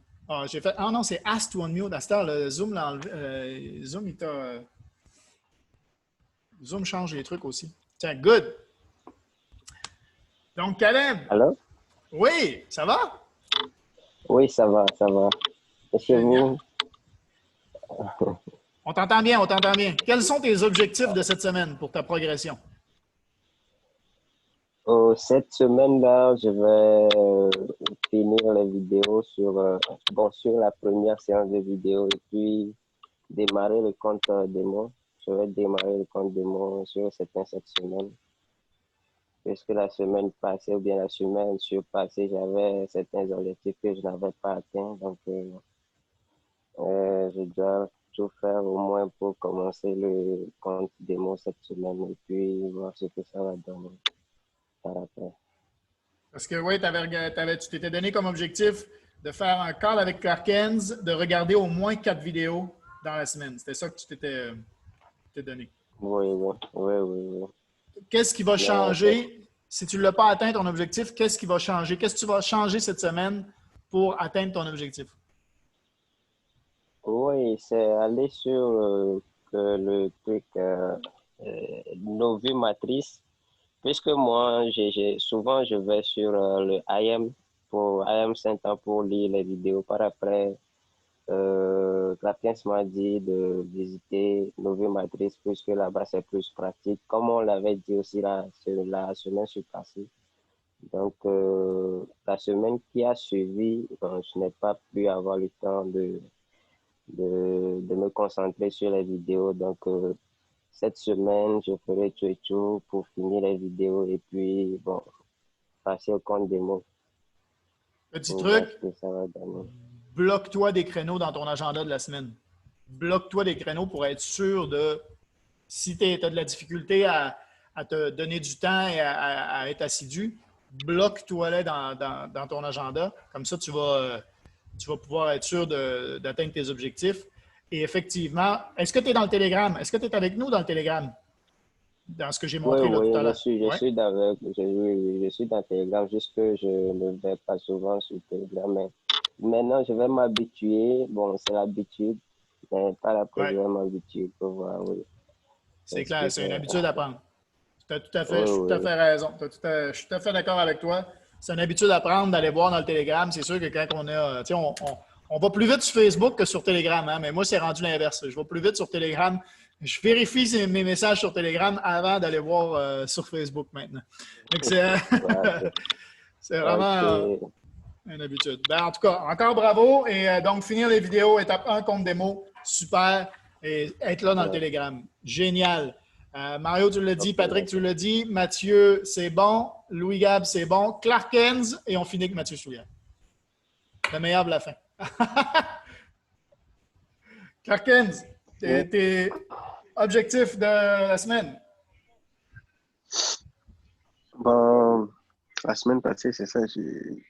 j'ai fait. Ah non, c'est Ask to Unmute. À cette heure, le Zoom l'a enlevé. Zoom, il t'a. Zoom change les trucs aussi. Tiens, good! Donc, Caleb. Allô? Oui, ça va? Oui, ça va, ça va. Et chez vous? On t'entend bien, on t'entend bien. Quels sont tes objectifs de cette semaine pour ta progression? Cette semaine-là, je vais finir les vidéos sur la première séance de vidéo et puis démarrer le compte démo. Je vais démarrer le compte démo sur cette semaine. Parce que la semaine passée ou bien la semaine surpassée, j'avais certains objectifs que je n'avais pas atteints. Donc, je dois tout faire au moins pour commencer le compte démo cette semaine et puis voir ce que ça va donner par après. Parce que oui, tu t'étais donné comme objectif de faire un call avec Clark Hens, de regarder au moins 4 vidéos dans la semaine. C'était ça que tu t'étais donné. Oui. Qu'est-ce qui va changer? Si tu ne l'as pas atteint ton objectif, qu'est-ce qui va changer? Qu'est-ce que tu vas changer cette semaine pour atteindre ton objectif? Oui, c'est aller sur le truc nos vues matrices. Puisque moi, souvent, je vais sur le IM Center pour lire les vidéos. Par après, Clark m'a dit de visiter nos vues matrices puisque là-bas, c'est plus pratique. Comme on l'avait dit aussi la semaine surpassée. Donc, la semaine qui a suivi, je n'ai pas pu avoir le temps de me concentrer sur les vidéos. Donc, cette semaine, je ferai tout pour finir les vidéos et puis, passer au compte démo. Petit truc, bloque-toi des créneaux dans ton agenda de la semaine. Bloque-toi des créneaux pour être sûr de, si tu as de la difficulté à à te donner du temps et à être assidu, bloque-toi dans ton agenda. Comme ça, tu vas pouvoir être sûr d'atteindre tes objectifs. Et effectivement, est-ce que tu es dans le Telegram? Est-ce que tu es avec nous dans le Telegram? Dans ce que j'ai montré là, tout à l'heure. Je suis dans le Telegram, juste que je ne vais pas souvent sur Telegram. Mais maintenant, je vais m'habituer. Bon, c'est l'habitude, mais par après, je vais m'habituer pour voir, oui. C'est clair, c'est une habitude à prendre. Tu as tout à fait, je suis tout à fait raison. Je suis tout à fait d'accord avec toi. C'est une habitude à prendre d'aller voir dans le Telegram. C'est sûr que quand on a, tu sais, on va plus vite sur Facebook que sur Telegram, hein, mais moi, c'est rendu l'inverse. Je vais plus vite sur Telegram. Je vérifie mes messages sur Telegram avant d'aller voir sur Facebook maintenant. Donc, c'est vraiment une habitude. Ben, en tout cas, encore bravo. Et donc, finir les vidéos, étape 1, compte démo, super. Et être là dans le Telegram. Génial. Mario, tu l'as dit. Patrick, tu l'as dit. Mathieu, c'est bon. Louis-Gab, c'est bon. Clark Kenz, et on finit avec Mathieu Soulière. Le meilleur de la fin. Clark Kenz, tes objectifs de la semaine? Bon, la semaine passée, c'est ça, j'ai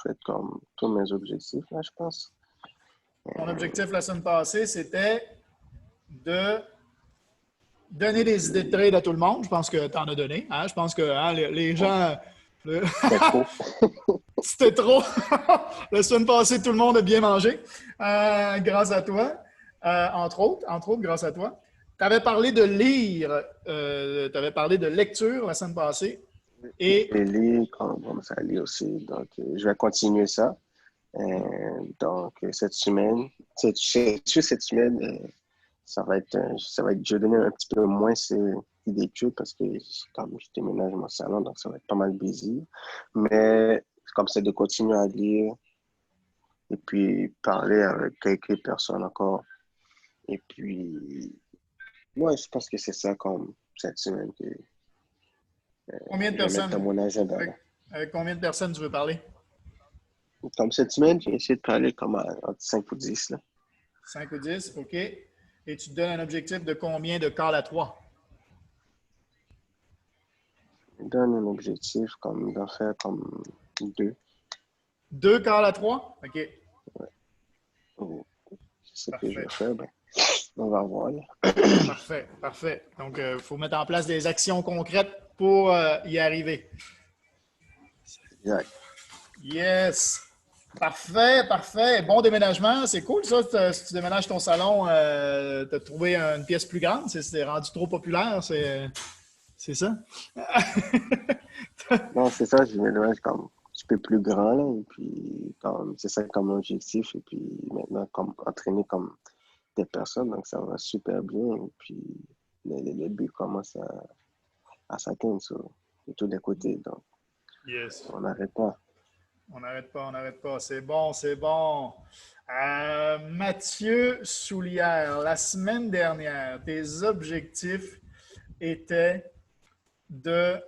fait comme tous mes objectifs, là, je pense. Ton objectif la semaine passée, c'était de donner des idées de trade à tout le monde. Je pense que tu en as donné. Hein? Je pense que les gens... C'était trop. La semaine passée, tout le monde a bien mangé. Grâce à toi. Entre autres, grâce à toi. Tu avais parlé de lire. Tu avais parlé de lecture la semaine passée. Et lire, quand on commence à lire aussi. Donc, je vais continuer ça. Donc, cette semaine, ça va être, je vais donner un petit peu moins d'études parce que comme je déménage mon salon, donc ça va être pas mal busy. Mais comme c'est de continuer à lire et puis parler avec quelques personnes encore. Et puis, moi, je pense que c'est ça comme cette semaine que combien de personnes? Dans mon agenda. Avec combien de personnes tu veux parler? Comme cette semaine, j'ai essayé de parler comme entre 5 ou 10. Là. 5 ou 10, OK. Et tu te donnes un objectif de combien de calls à 3? Je donne un objectif d'en faire comme 2. 2 calls à 3? OK. Ouais. C'est ce que je vais faire. Ben, on va voir. Là. Parfait. Donc, il faut mettre en place des actions concrètes pour y arriver. Exact. Yes! Parfait. Bon déménagement. C'est cool, ça. Si tu déménages ton salon, tu as trouvé une pièce plus grande. C'est rendu trop populaire. C'est ça? Non, c'est ça. Je déménage comme un petit peu plus grand. Là, et puis, c'est ça comme objectif. Et puis, maintenant, comme entraîner comme des personnes. Donc, ça va super bien. Et puis, les buts commencent à s'atteindre de tous les côtés. Donc, yes. On n'arrête pas. On n'arrête pas. C'est bon. Mathieu Soulière, la semaine dernière, tes objectifs étaient de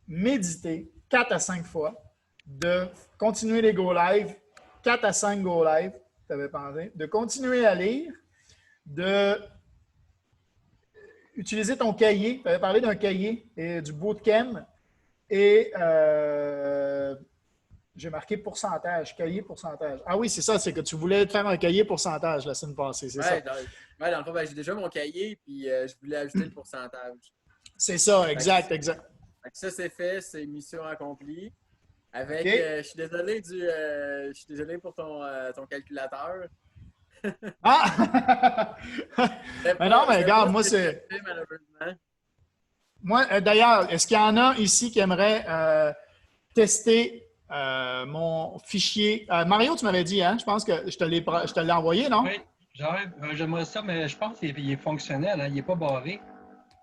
méditer 4 à 5 fois, de continuer les Go Live, 4 à 5 Go Live, tu avais pensé, de continuer à lire, de utiliser ton cahier. Tu avais parlé d'un cahier et du bootcamp et j'ai marqué pourcentage, cahier pourcentage. Ah oui, c'est ça, c'est que tu voulais faire un cahier pourcentage la semaine passée, c'est ça? Dans le fond, j'ai déjà mon cahier, puis je voulais ajouter le pourcentage. C'est ça, exact. Ça, c'est fait, c'est mission accomplie. Avec, okay. Je suis désolé pour ton calculateur. Ah! Mais non, mais regarde, moi, c'est... Moi, d'ailleurs, est-ce qu'il y en a ici qui aimeraient tester mon fichier? Mario, tu m'avais dit, hein? Je pense que je te l'ai envoyé, non? Oui, j'aimerais ça, mais je pense qu'il est fonctionnel, hein? Il n'est pas barré.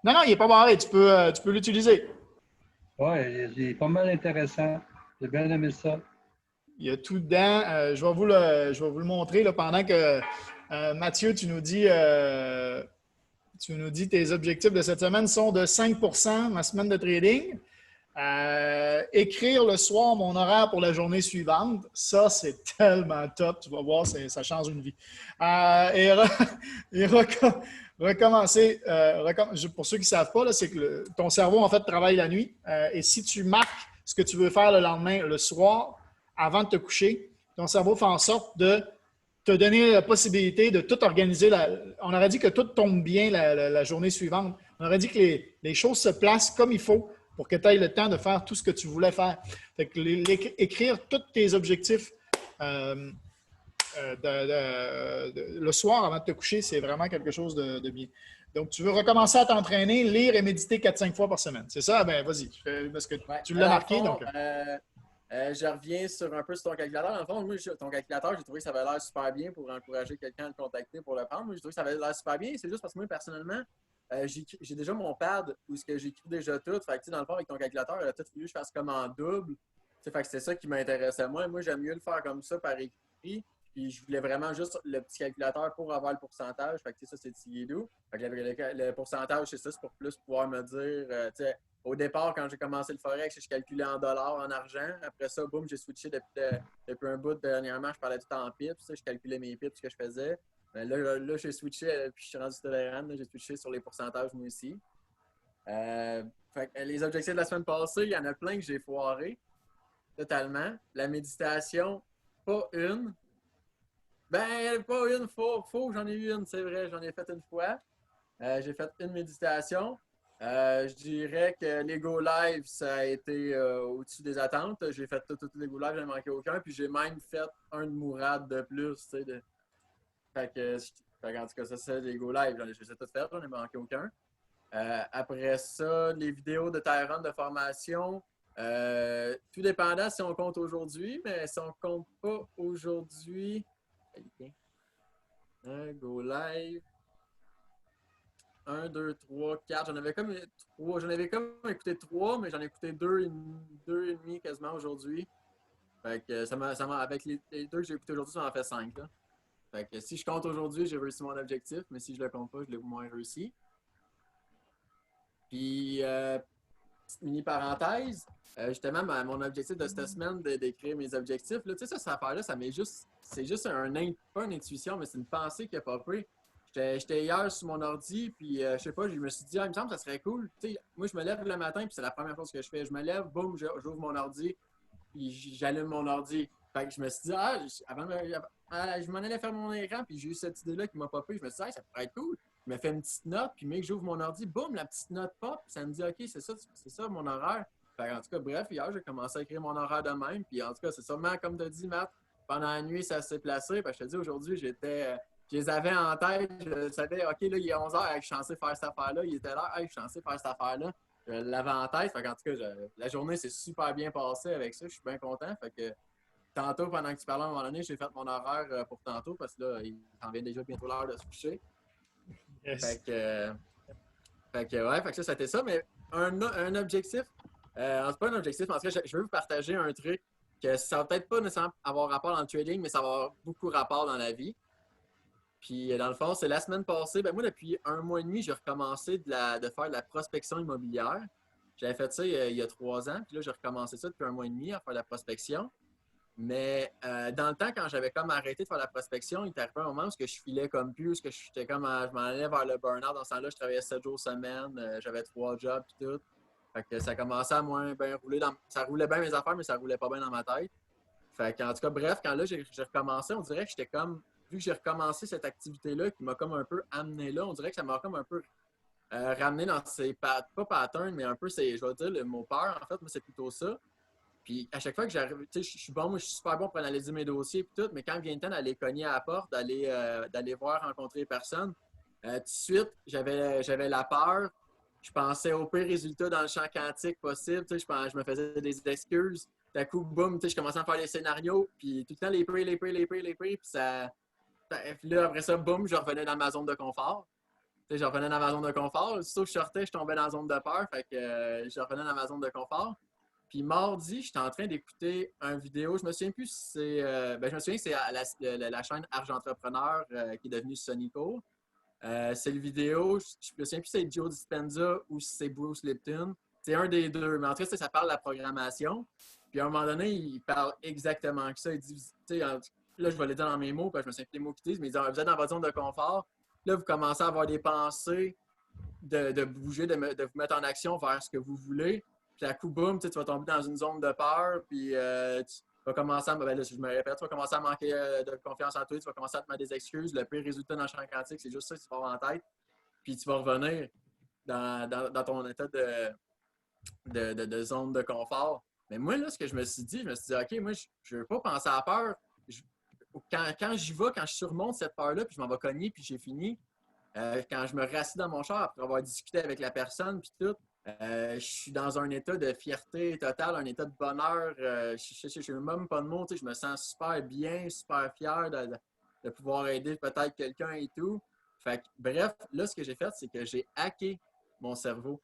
Non, il n'est pas barré. Tu peux l'utiliser. Oui, il est pas mal intéressant. J'ai bien aimé ça. Il y a tout dedans. Je vais vous le montrer là, pendant que Mathieu, tu nous dis tes objectifs de cette semaine sont de 5 % ma semaine de trading. Écrire le soir mon horaire pour la journée suivante, ça, c'est tellement top. Tu vas voir, ça change une vie. Et recommencer, pour ceux qui ne savent pas, c'est que ton cerveau, en fait, travaille la nuit. Et si tu marques ce que tu veux faire le lendemain, le soir, avant de te coucher, ton cerveau fait en sorte de te donner la possibilité de tout organiser. On aurait dit que tout tombe bien la journée suivante. On aurait dit que les choses se placent comme il faut pour que tu aies le temps de faire tout ce que tu voulais faire. Fait que écrire tous tes objectifs le soir avant de te coucher, c'est vraiment quelque chose de bien. Donc, tu veux recommencer à t'entraîner, lire et méditer 4-5 fois par semaine. C'est ça? Ben vas-y. Parce que tu l'as marqué. Fond, donc. Je reviens sur un peu sur ton calculateur. Dans le fond, moi, ton calculateur, j'ai trouvé que ça avait l'air super bien pour encourager quelqu'un à le contacter pour le prendre. Moi, j'ai trouvé que ça avait l'air super bien. C'est juste parce que moi, personnellement, j'ai déjà mon pad où j'écris déjà tout. Fait que, dans le fond, avec ton calculateur, il a tout fallu que je fasse comme en double. Fait que c'est ça qui m'intéressait moi. Moi, j'aime mieux le faire comme ça par écrit. Puis je voulais vraiment juste le petit calculateur pour avoir le pourcentage. Fait que ça, c'est Tigidou. Fait que le pourcentage, c'est ça, c'est pour plus pouvoir me dire. Au départ, quand j'ai commencé le Forex, je calculais en dollars, en argent. Après ça, boum, j'ai switché depuis un bout. Dernièrement, je parlais tout en pips. Je calculais mes pips, ce que je faisais. Mais là j'ai switché, puis je suis rendu tolérant. J'ai switché sur les pourcentages, moi aussi. Fait que les objectifs de la semaine passée, il y en a plein que j'ai foiré. Totalement. La méditation, pas une. Ben, pas une, faux, j'en ai eu une, c'est vrai, j'en ai fait une fois. J'ai fait une méditation. Je dirais que les Go Live, ça a été au-dessus des attentes. J'ai fait tous les Go Live, j'en ai manqué aucun. Puis j'ai même fait un de Mourad de plus. Fait que, en tout cas, ça, c'est les Go Live. Je les ai tous fait, j'en ai manqué aucun. Après ça, les vidéos de Tyrone de formation. Tout dépendant si on compte aujourd'hui, mais si on ne compte pas aujourd'hui. Go Live. 1, 2, 3, 4. J'en avais comme 3. J'en avais comme écouté 3, mais j'en ai écouté 2 et demi quasiment aujourd'hui. Fait que avec les 2 que j'ai écoutés aujourd'hui, ça m'en fait 5. Là. Fait que si je compte aujourd'hui, j'ai réussi mon objectif, mais si je le compte pas, je l'ai moins réussi. Pas petite mini parenthèse, justement, mon objectif de cette semaine d'écrire mes objectifs, là, tu sais, cette affaire-là, c'est juste pas une intuition, mais c'est une pensée qui a popé. J'étais hier sur mon ordi, puis je sais pas, je me suis dit, il me semble que ça serait cool. T'sais, moi, je me lève le matin, puis c'est la première chose que je fais. Je me lève, boum, j'ouvre mon ordi, puis j'allume mon ordi. Fait que je me suis dit, je m'en allais faire mon écran, puis j'ai eu cette idée-là qui m'a popé. Je me suis dit, ça pourrait être cool. Je me fais une petite note, puis mec, j'ouvre mon ordi, boum, la petite note pop, ça me dit, OK, c'est ça mon horaire. Fait en tout cas, bref, hier, j'ai commencé à écrire mon horaire de même, puis en tout cas, c'est sûrement, comme tu as dit, Matt, pendant la nuit, ça s'est placé. Parce que je te dis, aujourd'hui, je les avais en tête, je savais, OK, là, il est 11h, je suis censé faire cette affaire-là. Il était l'heure, je suis censé faire cette affaire-là. Je l'avais en tête. Fait en tout cas, la journée s'est super bien passée avec ça. Je suis bien content. Fait que tantôt, pendant que tu parlais à un moment donné, j'ai fait mon horaire pour tantôt parce que là, il s'en vient déjà bientôt l'heure de se coucher. Yes. Fait que ça, c'était ça. Mais un objectif, c'est pas un objectif, en tout cas, je veux vous partager un truc que ça va peut-être pas nécessairement avoir rapport dans le trading, mais ça va avoir beaucoup rapport dans la vie. Puis, dans le fond, c'est la semaine passée. Ben, moi, depuis 1 mois et demi, j'ai recommencé de faire de la prospection immobilière. J'avais fait ça il y a 3 ans. Puis là, j'ai recommencé ça depuis 1 mois et demi à faire de la prospection. Mais dans le temps, quand j'avais comme arrêté de faire de la prospection, il est arrivé un moment où je filais comme plus, que j'étais comme je m'en allais vers le burn-out. Dans ce temps-là, je travaillais 7 jours semaine. J'avais 3 jobs et tout. Fait que ça commençait à moins bien rouler. Ça roulait bien mes affaires, mais ça roulait pas bien dans ma tête. Fait qu'en tout cas, bref, quand là, j'ai recommencé, on dirait que j'étais comme... Vu que j'ai recommencé cette activité-là qui m'a comme un peu amené là, on dirait que ça m'a comme un peu ramené dans ces pas patterns, mais un peu, je vais dire, le mot peur, en fait, moi, c'est plutôt ça. Puis à chaque fois que j'arrive, tu sais, je suis super bon pour analyser mes dossiers et tout, mais quand vient le temps d'aller cogner à la porte, d'aller voir, rencontrer les personnes, tout de suite, j'avais la peur. Je pensais au pire résultat dans le champ quantique possible. Tu sais, je me faisais des excuses. D'un coup, boum, tu sais, je commençais à faire des scénarios, puis tout le temps, les prix, puis ça... Puis là, après ça, boum, je revenais dans ma zone de confort. Tu sais, je revenais dans ma zone de confort. Surtout que je sortais, je tombais dans la zone de peur. Fait que je revenais dans ma zone de confort. Puis mardi, j'étais en train d'écouter une vidéo. Je me souviens plus si c'est... je me souviens que c'est la chaîne Argent Entrepreneur qui est devenue Sonico. C'est le vidéo. Je me souviens plus si c'est Joe Dispenza ou si c'est Bruce Lipton. C'est un des deux. Mais en tout cas, ça parle de la programmation. Puis à un moment donné, il parle exactement que ça. Il dit, tu sais, là, je vais le dire dans mes mots, parce que je me souviens plus des mots qu'ils disent, mais ils disent, vous êtes dans votre zone de confort, là, vous commencez à avoir des pensées de bouger, de vous mettre en action vers ce que vous voulez. Puis à coup, boum, tu vas tomber dans une zone de peur, puis tu vas commencer à, ben là, je me répète, tu vas commencer à manquer de confiance en toi, tu vas commencer à te mettre des excuses. Le pire résultat dans le champ quantique, c'est juste ça que tu vas avoir en tête. Puis tu vas revenir dans ton état de zone de confort. Mais moi, là, ce que je me suis dit, OK, moi, je ne veux pas penser à la peur. Quand j'y vais, quand je surmonte cette peur-là, puis je m'en vais cogner, puis j'ai fini, quand je me rassis dans mon char après avoir discuté avec la personne, puis tout, je suis dans un état de fierté totale, un état de bonheur. Je n'ai même pas de mots, je me sens super bien, super fier de pouvoir aider peut-être quelqu'un et tout. Fait que, bref, là, ce que j'ai fait, c'est que j'ai hacké mon cerveau.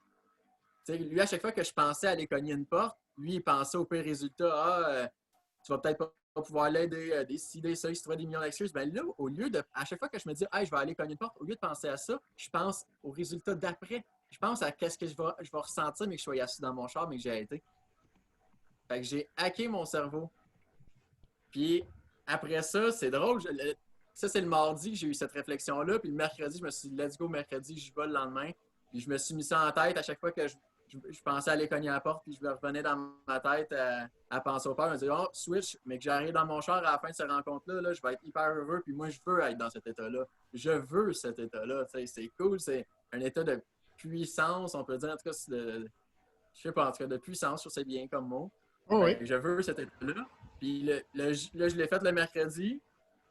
T'sais, lui, à chaque fois que je pensais aller cogner une porte, lui, il pensait au pire résultat. Tu vas peut-être pas pouvoir l'aider, décider ça, il se trouve des millions d'excuses. Ben là, au lieu de, à chaque fois que je me dis, hey, je vais aller cogner une porte, au lieu de penser à ça, je pense au résultat d'après. Je pense à qu'est-ce que je vais ressentir, mais que je sois assis dans mon char, mais que j'ai été. Fait que j'ai hacké mon cerveau. Puis après ça, c'est drôle. Ça, c'est le mardi que j'ai eu cette réflexion-là. Puis le mercredi, je me suis dit, let's go, mercredi, j'y vais le lendemain. Puis je me suis mis ça en tête à chaque fois que je pensais aller cogner à la porte. Puis je me revenais dans ma tête à penser au peur. Je me disais, oh, switch, mais que j'arrive dans mon char à la fin de cette rencontre-là, là, je vais être hyper heureux. Puis moi, je veux être dans cet état-là. Je veux cet état-là. C'est cool. C'est un état de puissance, on peut dire. En tout cas, je sais pas, en tout cas, de puissance, je sais bien comme mot. Oh oui. Je veux cet état-là. Puis là, je l'ai fait le mercredi.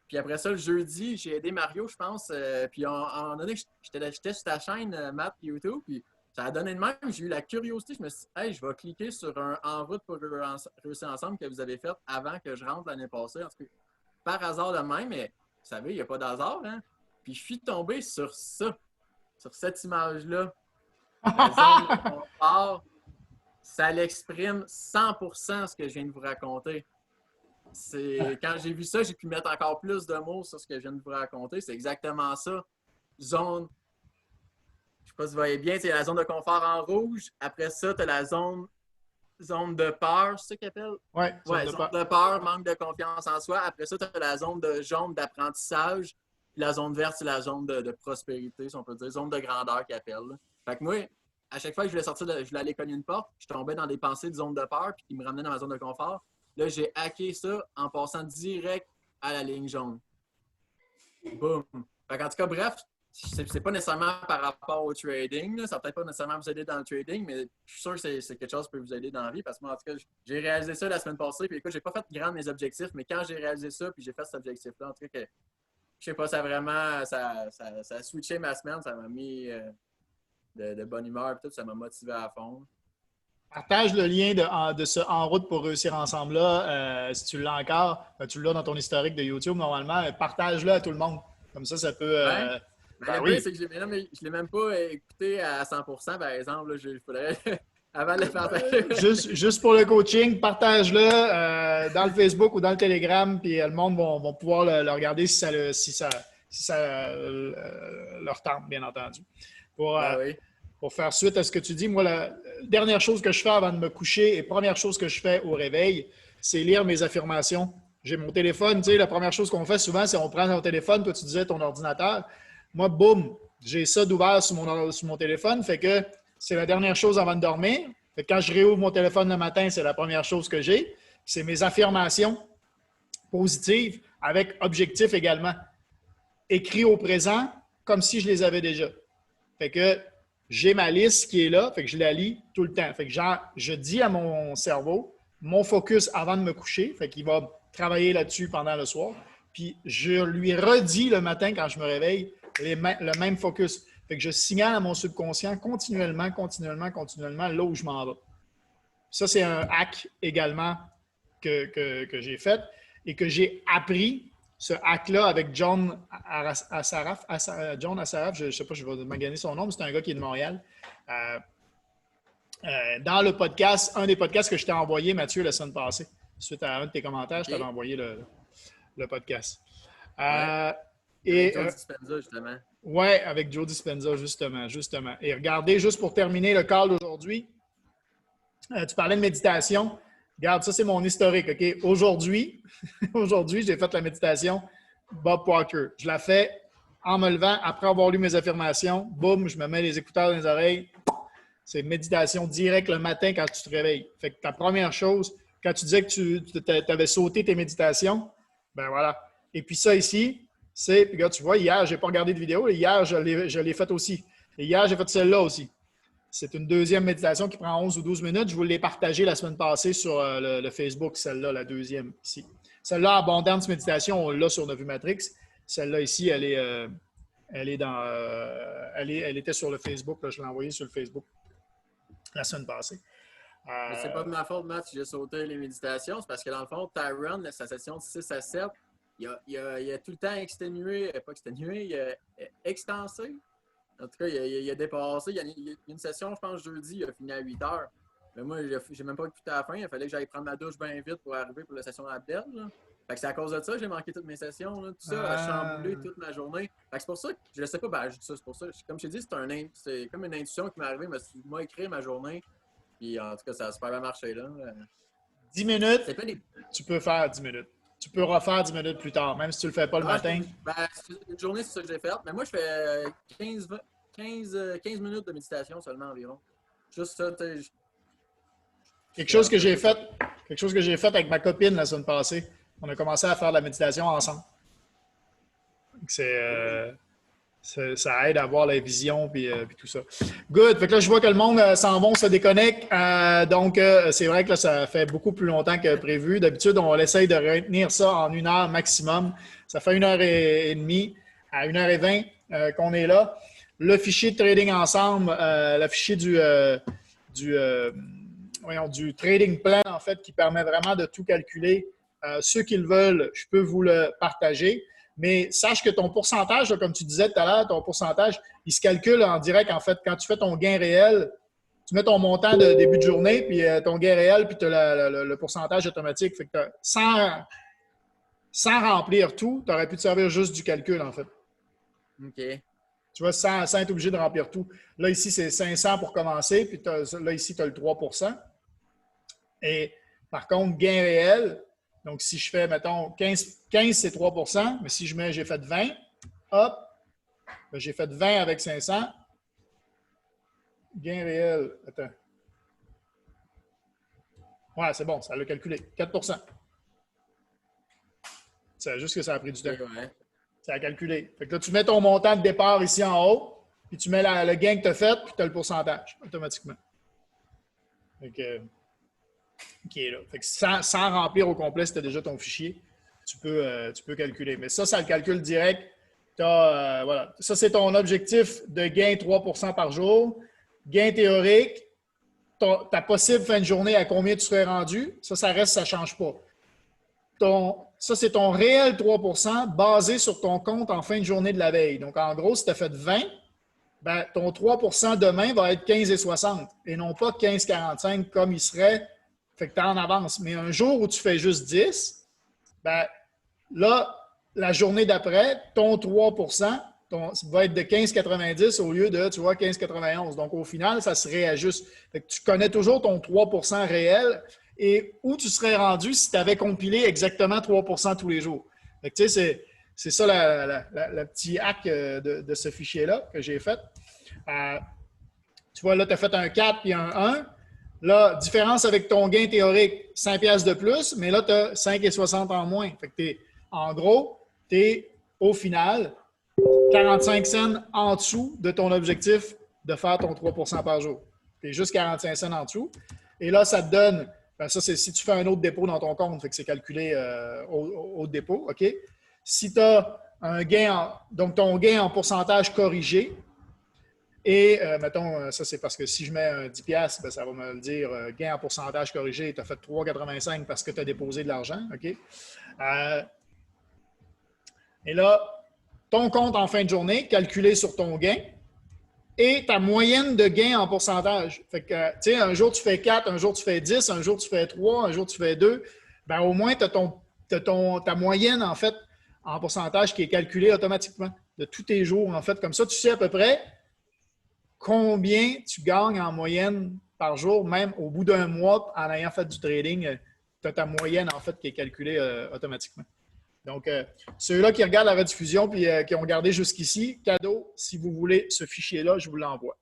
Puis après ça, le jeudi, j'ai aidé Mario, je pense. Puis à un moment donné, j'étais sur ta chaîne, Matt, YouTube. Puis ça a donné de même. J'ai eu la curiosité. Je me suis dit, hey, je vais cliquer sur un En route pour réussir ensemble que vous avez fait avant que je rentre l'année passée. En tout cas, par hasard de même, mais vous savez, il n'y a pas d'hasard, hein? Puis je suis tombé sur ça, sur cette image-là. La zone de confort, ça l'exprime 100% ce que je viens de vous raconter. Quand j'ai vu ça, j'ai pu mettre encore plus de mots sur ce que je viens de vous raconter. C'est exactement ça. Zone, je ne sais pas si vous voyez bien, c'est la zone de confort en rouge. Après ça, tu as la zone de peur, c'est ça qu'ils appellent? Oui, zone de peur, manque de confiance en soi. Après ça, tu as la zone de jaune d'apprentissage. Puis la zone verte, c'est la zone de prospérité, si on peut dire, zone de grandeur qu'ils appellent. Fait que moi, à chaque fois que je voulais sortir, je voulais aller cogner une porte, je tombais dans des pensées de zone de peur, puis qui me ramenaient dans ma zone de confort. Là, j'ai hacké ça en passant direct à la ligne jaune. Boum! Fait en tout cas, bref, c'est pas nécessairement par rapport au trading. Là. Ça va peut-être pas nécessairement vous aider dans le trading, mais je suis sûr que c'est quelque chose qui peut vous aider dans la vie. Parce que moi, en tout cas, j'ai réalisé ça la semaine passée. Puis écoute, j'ai pas fait grand mes objectifs, mais quand j'ai réalisé ça, puis j'ai fait cet objectif-là, en tout cas, je sais pas, ça vraiment, ça a switché ma semaine. Ça m'a mis de bonne humeur. Puis tout, ça m'a motivé à fond. Partage le lien de ce En route pour réussir ensemble-là. Si tu l'as encore, tu l'as dans ton historique de YouTube normalement. Partage-le à tout le monde. Comme ça peut. Ouais. Le pire, c'est que je ne l'ai même pas écouté à 100%, par exemple. Il faudrait, avant de le partager. Juste pour le coaching, partage-le dans le Facebook ou dans le Telegram, puis le monde va pouvoir le regarder si ça leur tente, bien entendu. Pour faire suite à ce que tu dis, moi, la dernière chose que je fais avant de me coucher et première chose que je fais au réveil, c'est lire mes affirmations. J'ai mon téléphone, tu sais, la première chose qu'on fait souvent, c'est on prend ton téléphone, toi tu disais ton ordinateur. Moi, boum, j'ai ça d'ouvert sur mon téléphone, fait que c'est la dernière chose avant de dormir. Fait que quand je réouvre mon téléphone le matin, c'est la première chose que j'ai. C'est mes affirmations positives avec objectif également. Écrit au présent comme si je les avais déjà. Fait que j'ai ma liste qui est là, fait que je la lis tout le temps. Fait que je dis à mon cerveau, mon focus avant de me coucher, fait qu'il va travailler là-dessus pendant le soir. Puis je lui redis le matin quand je me réveille le même focus. Fait que je signale à mon subconscient continuellement là où je m'en vais. Ça, c'est un hack également que j'ai fait et que j'ai appris. Ce hack-là avec John Assaraf, je ne sais pas, je vais maganer son nom, mais c'est un gars qui est de Montréal. Dans le podcast, un des podcasts que je t'ai envoyé, Mathieu, la semaine passée, suite à un de tes commentaires, je t'avais envoyé le podcast. Avec Joe Dispenza, justement. Oui, avec Joe Dispenza, justement. Et regardez, juste pour terminer le call d'aujourd'hui, tu parlais de méditation. Regarde, ça, c'est mon historique, OK? Aujourd'hui, j'ai fait la méditation Bob Walker. Je la fais en me levant, après avoir lu mes affirmations, boum, je me mets les écouteurs dans les oreilles. C'est méditation directe le matin quand tu te réveilles. Fait que ta première chose, quand tu disais que tu avais sauté tes méditations, ben voilà. Et puis ça ici, c'est, puis regarde, tu vois, hier, je n'ai pas regardé de vidéo, hier, je l'ai faite aussi. Et hier, j'ai fait celle-là aussi. C'est une deuxième méditation qui prend 11 ou 12 minutes. Je vous l'ai partagée la semaine passée sur le Facebook, celle-là, la deuxième ici. Celle-là, Abondance Méditation, on l'a sur Novu Matrix. Celle-là ici, elle était sur le Facebook. Là, je l'ai envoyée sur le Facebook la semaine passée. C'est pas de ma faute, Matt, si j'ai sauté les méditations. C'est parce que dans le fond, Tyron, sa session de 6 à 7, il a tout le temps exténué, pas exténué, il a extensé. En tout cas, il a dépassé. Il y a une session, je pense, jeudi, il a fini à 8 heures. Mais moi, j'ai même pas écouté à la fin. Il fallait que j'aille prendre ma douche bien vite pour arriver pour la session d'Abdel. Fait que c'est à cause de ça que j'ai manqué toutes mes sessions. Là. Tout ça a chamboulé toute ma journée. Fait que c'est pour ça que je ne sais pas, je dis ça, c'est pour ça. Comme je t'ai dit, c'est comme une intuition qui m'est arrivée. M'a écrit ma journée. Puis en tout cas, ça a super bien marché là. 10 minutes, tu peux faire 10 minutes. Tu peux refaire 10 minutes plus tard, même si tu ne le fais pas le matin. Une journée, c'est ça que j'ai fait. Mais moi, je fais 15 minutes de méditation seulement environ. Juste ça, tu sais. Quelque chose que j'ai fait avec ma copine la semaine passée. On a commencé à faire de la méditation ensemble. Ça aide à avoir la vision puis tout ça. Good. Fait que là, je vois que le monde s'en va, se déconnecte. Donc, c'est vrai que là, ça fait beaucoup plus longtemps que prévu. D'habitude, on essaye de retenir ça en 1 heure maximum. Ça fait 1h30 à 1h20 qu'on est là. Le fichier de trading ensemble, le fichier du trading plan, en fait, qui permet vraiment de tout calculer. Ceux qui le veulent, je peux vous le partager. Mais sache que ton pourcentage, là, comme tu disais tout à l'heure, ton pourcentage, il se calcule en direct. En fait, quand tu fais ton gain réel, tu mets ton montant de début de journée, puis ton gain réel, puis tu as le pourcentage automatique. Fait que sans remplir tout, tu aurais pu te servir juste du calcul, en fait. OK. Tu vois, sans être obligé de remplir tout. Là, ici, c'est 500 pour commencer, puis là, ici, tu as le 3 %. Et par contre, gain réel, donc si je fais, mettons, 15 c'est 3 %, mais si j'ai fait 20, hop, ben, j'ai fait 20 avec 500. Gain réel, attends. Ouais, c'est bon, ça l'a calculé. 4 %. C'est juste que ça a pris du temps. Ouais. Ça a calculé. Fait que là, tu mets ton montant de départ ici en haut, puis tu mets le gain que tu as fait, puis tu as le pourcentage automatiquement. Fait que, OK, là. Fait que sans remplir au complet, si tu as déjà ton fichier, tu peux calculer. Mais ça le calcule direct. Voilà. Ça, c'est ton objectif de gain 3 % par jour. Gain théorique, ta possible fin de journée, à combien tu serais rendu. Ça reste, ça ne change pas. Ça, c'est ton réel 3 % basé sur ton compte en fin de journée de la veille. Donc, en gros, si tu as fait 20, ben, ton 3 % demain va être 15,60 et non pas 15,45 comme il serait. Fait que tu es en avance. Mais un jour où tu fais juste 10, ben, là, la journée d'après, ton 3 % va être de 15,90 au lieu de, tu vois, 15,91. Donc, au final, ça se réajuste. Fait que tu connais toujours ton 3 % réel et où tu serais rendu si tu avais compilé exactement 3 % tous les jours. Fait que, tu sais, c'est ça le petit hack de ce fichier-là que j'ai fait. Tu vois, là, tu as fait un 4 puis un 1. Là, différence avec ton gain théorique, 5 $ de plus, mais là, tu as 5,60 en moins. Fait que en gros, tu es au final 45 cents en dessous de ton objectif de faire ton 3 % par jour. Tu es juste 45 cents en dessous. Et là, ça te donne, ben ça, c'est si tu fais un autre dépôt dans ton compte, fait que c'est calculé au dépôt, OK? Si tu as un gain, donc ton gain en pourcentage corrigé, et mettons, ça c'est parce que si je mets un 10 $, ben, ça va me le dire, gain en pourcentage corrigé, tu as fait 3,85 parce que tu as déposé de l'argent, OK? Et là, ton compte en fin de journée, calculé sur ton gain, et ta moyenne de gain en pourcentage. Fait que, tu sais, un jour tu fais 4, un jour tu fais 10, un jour tu fais 3, un jour tu fais 2, ben au moins tu as ta moyenne, en fait, en pourcentage qui est calculée automatiquement de tous tes jours, en fait. Comme ça, tu sais à peu près combien tu gagnes en moyenne par jour, même au bout d'un mois, en ayant fait du trading, tu as ta moyenne, en fait, qui est calculée automatiquement. Donc, ceux-là qui regardent la rediffusion et qui ont regardé jusqu'ici, cadeau, si vous voulez ce fichier-là, je vous l'envoie.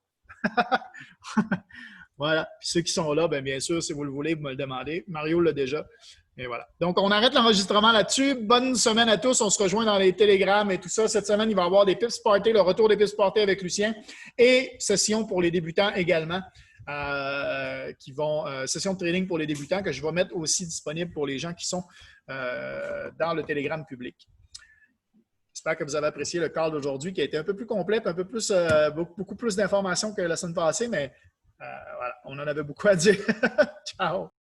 Voilà. Puis ceux qui sont là, bien sûr, si vous le voulez, vous me le demandez. Mario l'a déjà. Et voilà. Donc, on arrête l'enregistrement là-dessus. Bonne semaine à tous. On se rejoint dans les télégrammes et tout ça. Cette semaine, il va y avoir des Pips Party, le retour des Pips Party avec Lucien et session pour les débutants également. Session de training pour les débutants que je vais mettre aussi disponible pour les gens qui sont dans le télégramme public. J'espère que vous avez apprécié le call d'aujourd'hui qui a été un peu plus complet, un peu plus, beaucoup plus d'informations que la semaine passée, mais voilà, on en avait beaucoup à dire. Ciao!